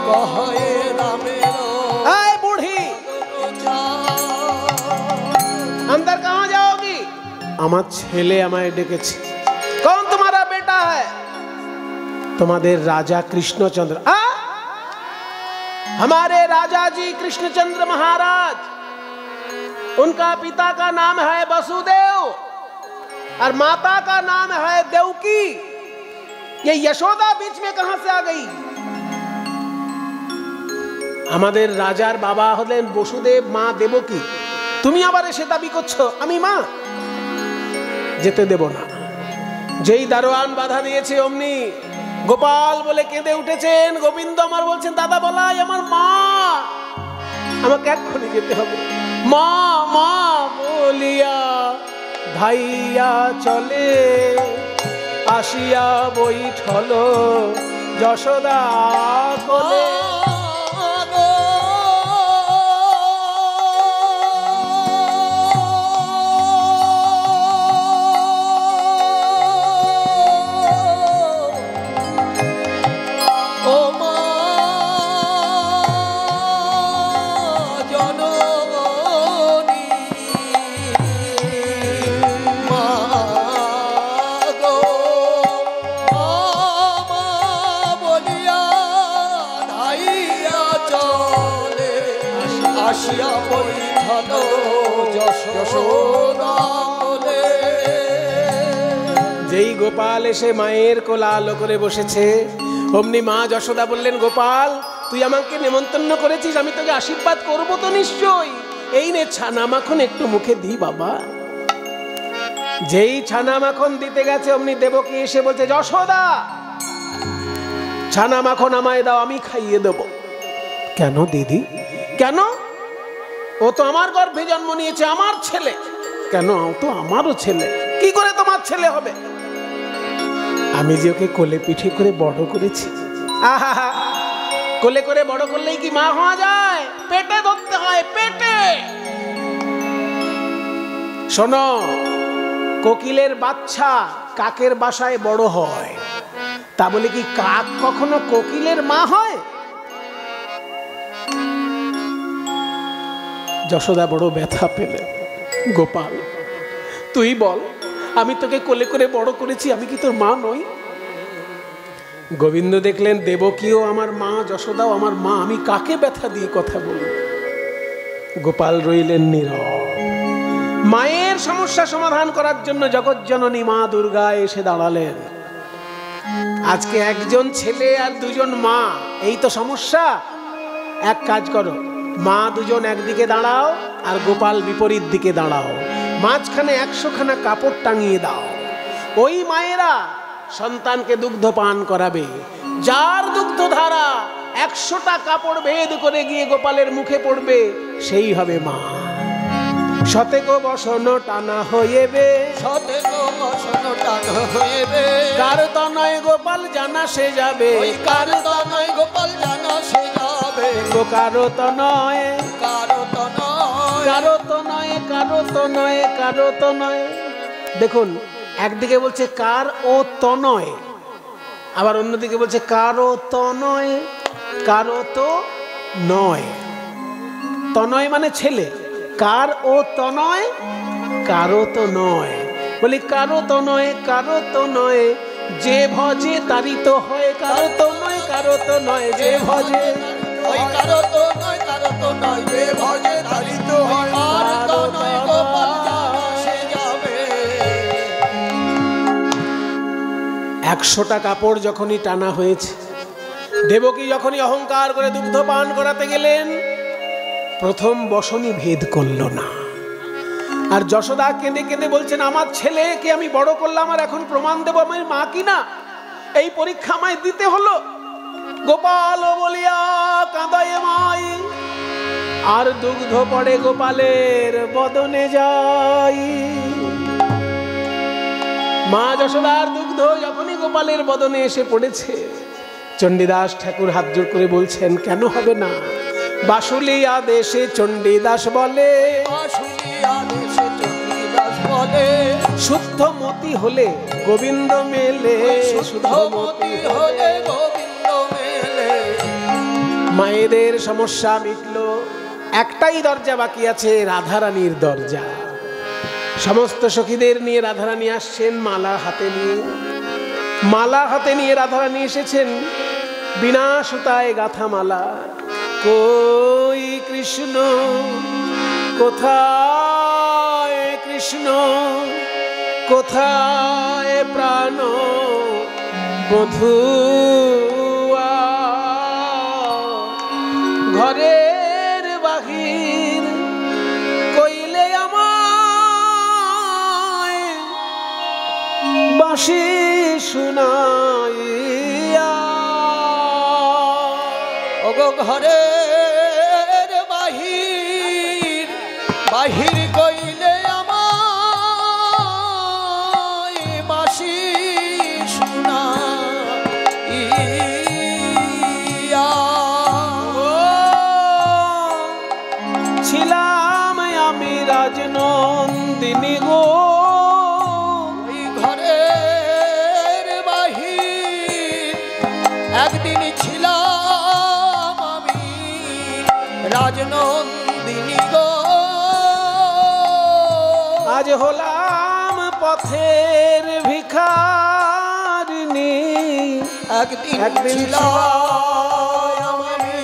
Speaker 2: কহে রামের
Speaker 1: आए बूढ़ी अंदर कहाँ जाओगी? আমার ছেলে আমায় ডেকেছে। कौन तुम्हारा बेटा है? तुम्हारे राजा कृष्णचंद्र। हमारे राजा जी कृष्णचंद्र महाराज, उनका पिता का नाम है वसुदेव और माता का नाम है देवकी। ये यशोदा बीच में कहां से आ गई? আমাদের রাজার বাবা হলেন বসুদেব, মা দেবকী। তুমি আবার এসে দাবি করছো আমি মা? যেতে দেব না। যেই দারোয়ান বাধা দিয়েছে অমনি গোপাল বলে কেঁদে উঠেছেন। গোবিন্দ আমার বলছেন দাদা বলাই আমার মা, আমাকে এক্ষুনি যেতে হবে। মা মা বলিয়া ভাইয়া চলে আসিয়া বৈঠল যশোদা কোলে। যেই গোপাল এসে মায়ের কোলে আলো করে বসেছে অমনি মা যশোদা বললেন গোপাল তুই আমাকে নিমন্ত্রণ করেছিস, আমি তোকে আশীর্বাদ করব তো নিশ্চয়ই। এই নে ছানা মাখন একটু মুখে দি বাবা। যেই ছানা মাখন দিতে গেছে অমনি দেবকী এসে বলছে যশোদা ছানা মাখন আমায় দাও, আমি খাইয়ে দেব। কেন দিদি কেন? ও তো আমার গর্ভে জন্ম নিয়েছে, আমার ছেলে। কেন? ও তো আমারও ছেলে। কি করে তোমার ছেলে হবে? আমি যে ওকে কোলে পিঠে করে বড় করেছি। আহা, কোলে করে বড় করলেই কি মা হওয়া যায়? পেটে ধরতে হয়, পেটে। শোনো, কোকিলের বাচ্চা কাকের বাসায় বড় হয়, তা বলে কি কাক কখনো কোকিলের মা হয়? যশোদা বড় ব্যথা পেলে, গোপাল তুই বল, আমি তোকে কোলে করে বড় করেছি, আমি কি তোর মা নই? গোবিন্দ দেখলেন দেবকীও আমার মা, যশোদাও আমার মা, আমি কাকে ব্যথা দিয়ে কথা বলি? গোপাল রইলেন নীরব। মায়ের সমস্যা সমাধান করার জন্য জগৎজননী মা দুর্গা এসে দাঁড়ালেন। আজকে একজন ছেলে আর দুজন মা, এই তো সমস্যা। এক কাজ করো, মা দুজন একদিকে দাঁড়াও আর গোপাল বিপরীত দিকে দাঁড়াও, মাঝখানে 100 খানা কাপড় টাঙিয়ে দাও। ওই মায়েরা সন্তানকে দুগ্ধ পান করাবে, যার দুগ্ধ ধারা 100টা কাপড় ভেদ করে গিয়ে গোপালের মুখে পড়বে, সেই হবে মা। শতেক বসন টানা হইবে,
Speaker 2: শতেক বসন টানা হইবে,
Speaker 1: কার তনয় গোপাল জানা সে যাবে,
Speaker 2: কার তনয় গোপাল জানা সে যাবে,
Speaker 1: কারো তনয়,
Speaker 2: কারো তনয়,
Speaker 1: কারো তনয়, কারো তনয়, কারো তনয়। দেখুন, একদিকে বলছে কার ও তনয়, আবার অন্যদিকে বলছে কারো তনয়, কারো তো নয়। তনয় মানে ছেলে, কার ও তনয়, কারো তো নয়। বলি কারো তো নয়, কারো তো নয়, যে ভজে তারই তো হয়, কারো তো নয়, কারো তো নয়, যে ভজে,
Speaker 2: ওই কারো তো নয়, কারো তো নয়, যে ভজে তারই তো হয়, কার তো নয় গোপাল জানা সে যাবে।
Speaker 1: 100টা কাপড় যখনই টানা হয়েছে, দেবকী যখনই অহংকার করে দুগ্ধ পান করাতে গেলেন, প্রথম বসনই ভেদ করল না। আর যশোদা কেঁদে কেঁদে বলছেন, আমার ছেলেকে আমি বড় করলাম আর এখন প্রমাণ দেবো আমার মা কিনা, এই পরীক্ষা আমায় দিতে হলো। গোপাল বলিয়া কাঁদায় মাই, আর দুগ্ধ পড়ে গোপালের বদনে যাই। মা যশোদার দুগ্ধ যখনই গোপালের বদনে এসে পড়েছে, চণ্ডীদাস ঠাকুর হাত জোড় করে বলছেন, কেন হবে না? বাসুলি আদেশে চণ্ডীদাস বলে,
Speaker 2: বাসুলি আদেশে চণ্ডীদাস বলে,
Speaker 1: শুদ্ধ মতি হলে গোবিন্দ মেলে,
Speaker 2: শুদ্ধ মতি হলে গোবিন্দ মেলে।
Speaker 1: মায়েদের সমস্যা মিটলো, একটাই দরজা বাকি আছে, রাধারানীর দরজা। সমস্ত সখীদের নিয়ে রাধারানী আসছেন মালা হাতে নিয়ে, মালা হাতে নিয়ে রাধারানী এসেছেন, বিনা সুতায় গাথা মালা। কই কৃষ্ণ, কোথায় কৃষ্ণ, কোথায় প্রাণ বধূয়া, ঘরের বাহির কইলে আমায় বাঁশি শুনাইয়া।
Speaker 2: ওগো ঘরের বাহির, বাহির কইলে আমায় বাঁশি শুনাইয়া।
Speaker 1: ছিলাম আমি রাজনন্দিনী গো,
Speaker 2: ওই ঘরের বাহির একদিন ছিলাম আমি রাজনন্দিনী গো,
Speaker 1: আজ হলাম পথের ভিখারিণী।
Speaker 2: একদিন ছিলাম আমি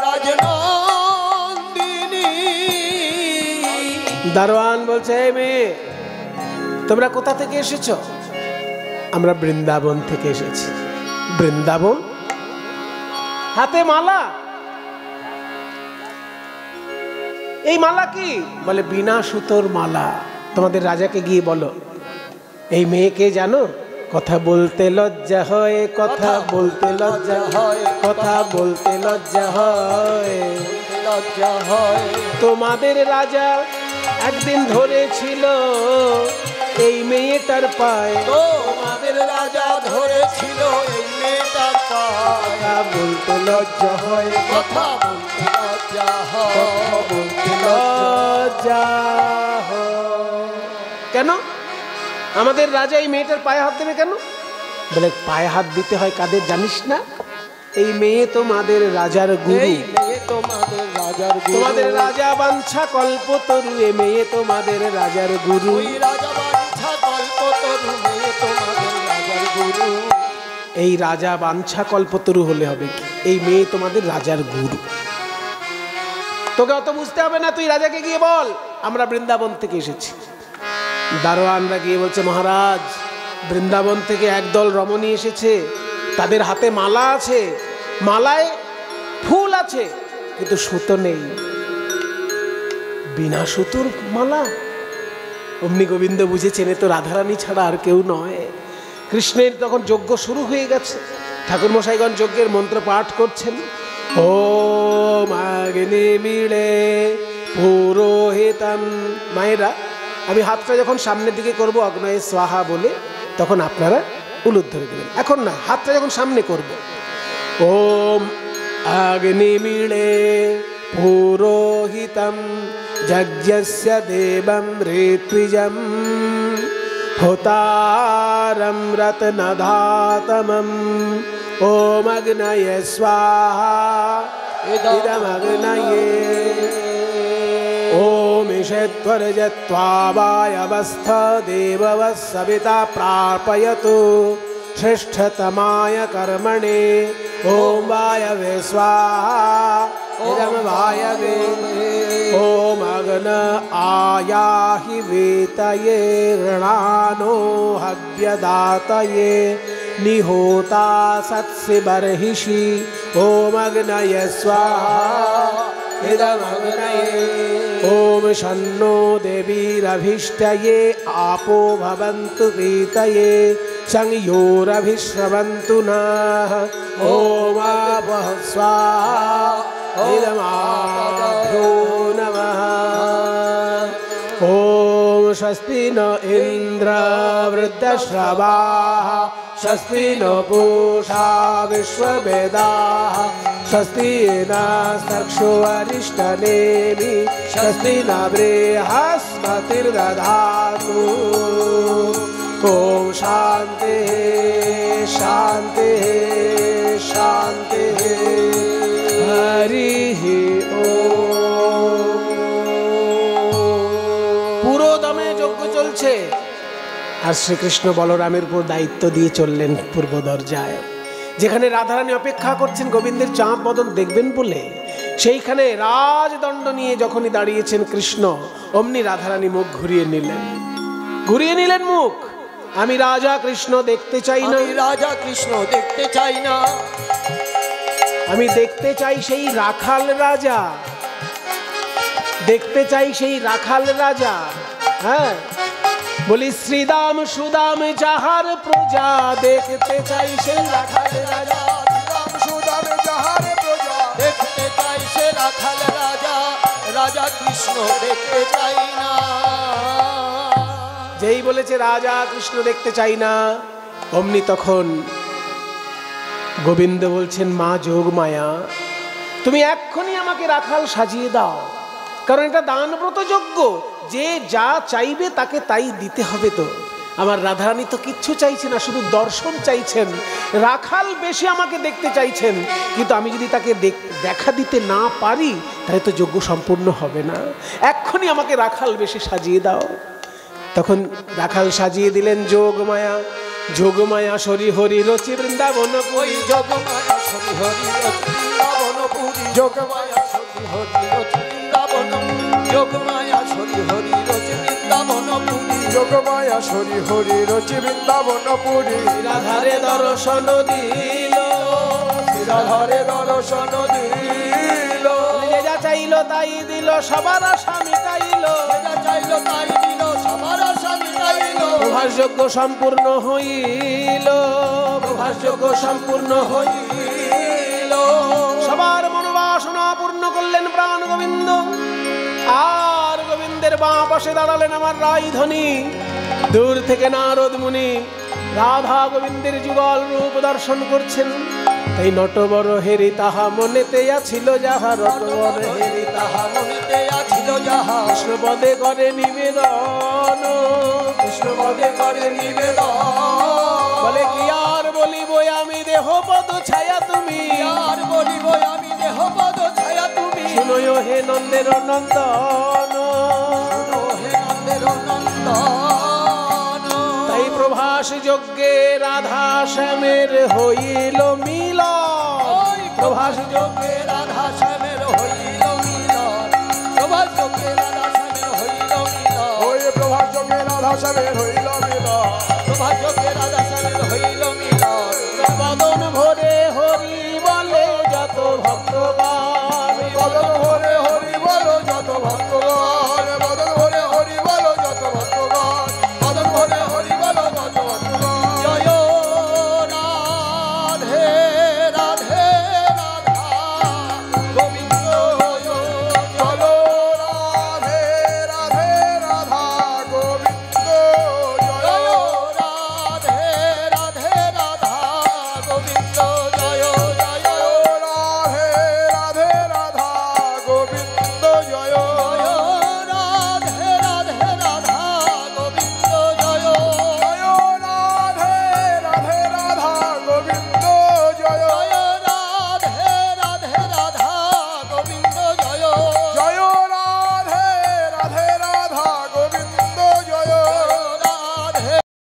Speaker 2: রাজনন্দিনী।
Speaker 1: দারোয়ান বলছে, মেয়ে তোমরা কোথা থেকে এসেছো? আমরা বৃন্দাবন থেকে এসেছি। বৃন্দাবন? হাতে মালা, এই মালা কি? বলে বিনা সুতোর মালা। তোমাদের রাজাকে গিয়ে বলো, এই মেয়েকে জানো, কথা বলতে লজ্জা হয়, কথা বলতে লজ্জা হয়, কথা বলতে লজ্জা হয়,
Speaker 2: লজ্জা হয়।
Speaker 1: তোমাদের রাজা একদিন ধরেছিল এই মেয়েটার পায়ে,
Speaker 2: তোমাদের রাজা ধরেছিল এই মেয়েটার পায়ে,
Speaker 1: কথা বলতে লজ্জা হয়,
Speaker 2: কথা বলতে লজ্জা হয়,
Speaker 1: কথা বলতে লজ্জা হয়। কেন আমাদের রাজা এই মেয়েটার পায়ে হাত দেবে কেন? বলে পায়ে হাত দিতে হয় কাদের জানিস না? এই মেয়ে তোমাদের রাজার গুরু,
Speaker 2: এই মেয়ে তোমাদের রাজার গুরু,
Speaker 1: তোমাদের রাজা বাঞ্ছা কল্পতরু, এ মেয়ে তোমাদের রাজার গুরু।
Speaker 2: ওই রাজা বাঞ্ছা কল্পতরু, মেয়ে তোমাদের রাজার গুরু।
Speaker 1: এই রাজা বাঞ্ছা কল্পতরু হলে হবে কি? এই মেয়ে তোমাদের রাজার গুরু। তোকে অত বুঝতে হবে না, তুই রাজাকে গিয়ে বল আমরা বৃন্দাবন থেকে এসেছি। দারোয়ানরা গিয়ে বলছে মহারাজ বৃন্দাবন থেকে একদল রমণী এসেছে, তাদের হাতে মালা আছে, মালায় ফুল আছে কিন্তু সুতো নেই। বিনা সুতোর মালা? অমনি গোবিন্দ বুঝেছেন এ তো রাধারানী ছাড়া আর কেউ নয়। কৃষ্ণের তখন যজ্ঞ শুরু হয়ে গেছে, ঠাকুর মশাইগণ যজ্ঞের মন্ত্র পাঠ করছেন। ওম অগ্নি মিলে পুরোহিতম। মায়েরা আমি হাতটা যখন সামনের দিকে করব অগ্নয়ে স্বাহা বলে, তখন আপনারা উলুদ ধরে দেবেন। এখন না, হাতটা যখন সামনে করব ওম অগ্নি মিলে পুরোহিতম যজ্ঞস্য দেবম ঋত্বিজম হোতারম রত্নধাতমম ওম অগ্নয়ে স্বাহা ইদম অগ্নয়ে ओम ईशत्वर्जत्वावायवस्थ देववः सविता प्रापयतु श्रेष्ठतमाय कर्मणे ओम वायवे स्वाहा इदं वायवे ओम अग्न आयाहि वेतये गृणानो हव्यदातये निहोता सत्सि बर्हिषि ओम अग्नये स्वाहा ओम शन्नो देवीरभिष्टये आपो भवन्तु पीतये संयोरभिश्रवन्तु नः ओम आपः स्वाहा इदमाभ्यो नमः ओम स्वस्ति न इन्द्र वृद्धश्रवाः स्वस्ति न पूषा विश्ववेदाः स्वस्ति नस्तर्क्ष्यो अरिष्टनेमि स्वस्ति न बृहस्पतिर्दधातु ओम शांति शांति शांति हरि ओम। পুরো দমে যজ্ঞ চলছে আর শ্রীকৃষ্ণ বলরামের উপর দায়িত্ব দিয়ে চললেন পূর্ব দরজায়, যেখানে রাধারানী অপেক্ষা করছেন গোবিন্দের চাঁদ বদন দেখবেন বলে। সেইখানে রাজদণ্ড নিয়ে যখনই দাঁড়িয়েছেন কৃষ্ণ, অমনি রাধারানী মুখ ঘুরিয়ে নিলেন মুখ। আমি রাজা কৃষ্ণ দেখতে চাই না,
Speaker 2: আমি রাজা কৃষ্ণ দেখতে চাই না,
Speaker 1: আমি দেখতে চাই সেই রাখাল রাজা, দেখতে চাই সেই রাখাল রাজা। হ্যাঁ বলি শ্রীদাম সুদাম যাহার প্রজা, দেখতে চাই সেই রাখাল রাজা।
Speaker 2: শ্রীরাম সুদাম যাহার প্রজা, দেখতে চাই সে রাখাল রাজা, রাজা কৃষ্ণ দেখতে চাই না।
Speaker 1: যেই বলেছে রাজা কৃষ্ণ দেখতে চাই না, অমনি তখন গোবিন্দ বলছেন মা যোগমায়া তুমি এক্ষুনি আমাকে রাখাল সাজিয়ে দাও, কারণ এটা দানব্রত যজ্ঞ, যে যা চাইবে তাকে তাই দিতে হবে। তো আমার রাধারানী তো কিচ্ছু চাইছে না, শুধু দর্শন চাইছেন, রাখাল বেশে আমাকে দেখতে চাইছেন, কিন্তু আমি যদি তাকে দেখা দিতে না পারি তাহলে তো যজ্ঞ সম্পূর্ণ হবে না। এক্ষুনি আমাকে রাখাল বেশে সাজিয়ে দাও। তখন রাখাল সাজিয়ে দিলেন যোগমায়া। যোগমায়া সরি হরি রচি বৃন্দাবনপুরী,
Speaker 2: যোগমায়া সরি হরি রচি বৃন্দাবনপুরী, যোগমায়া সরি হরি রচি বৃন্দাবনপুরী, যোগমায়া সরি হরি রচি বৃন্দাবনপুরী, যোগমায়া সরি হরি রচি বৃন্দাবনপুরী।
Speaker 1: রাধারে দর্শন দিল,
Speaker 2: রাধারে দর্শন দিল,
Speaker 1: যা চাইল তাই দিল, সবার আশা মিটাইল,
Speaker 2: যা চাইল তাই দিল, সবার আশা মিটাইল।
Speaker 1: প্রভাসযোগ্য সম্পূর্ণ হইল, প্রভাসযোগ্য সম্পূর্ণ হইল, সবার মনোবাসনা পূর্ণ করলেন প্রাণ গোবিন্দ। আর গোবিন্দের বাঁ পাশে দাঁড়ালেন আমার রাইধনী। দূর থেকে নারদ মুনি রাধা গোবিন্দের যুগল রূপ দর্শন করছেন। তাই নটবর হেরি তাহা মনেতে আছিল যাহা, নটবর হেরি তাহা
Speaker 2: মনেতে আছিল যাহা,
Speaker 1: কৃষ্ণপদে করে নিবেদন,
Speaker 2: কৃষ্ণপদে করে নিবেদন।
Speaker 1: বলে কি আর বলিব আমি দেহ পদ ছায়া তুমি,
Speaker 2: আর বলিব আমি দেহ পদ ছায়া তুমি,
Speaker 1: শুনয় হে নন্দের নন্দন,
Speaker 2: হে নন্দের নন্দন।
Speaker 1: তাই প্রভাস যজ্ঞে রাধা শ্যামের হইল মিলন,
Speaker 2: প্রভাস যজ্ঞে রাধা শ্যামের হইল মিলন, প্রভাস যজ্ঞে রাধা শ্যামের হইল মিলন, ওই প্রভাস যজ্ঞে রাধা শ্যামের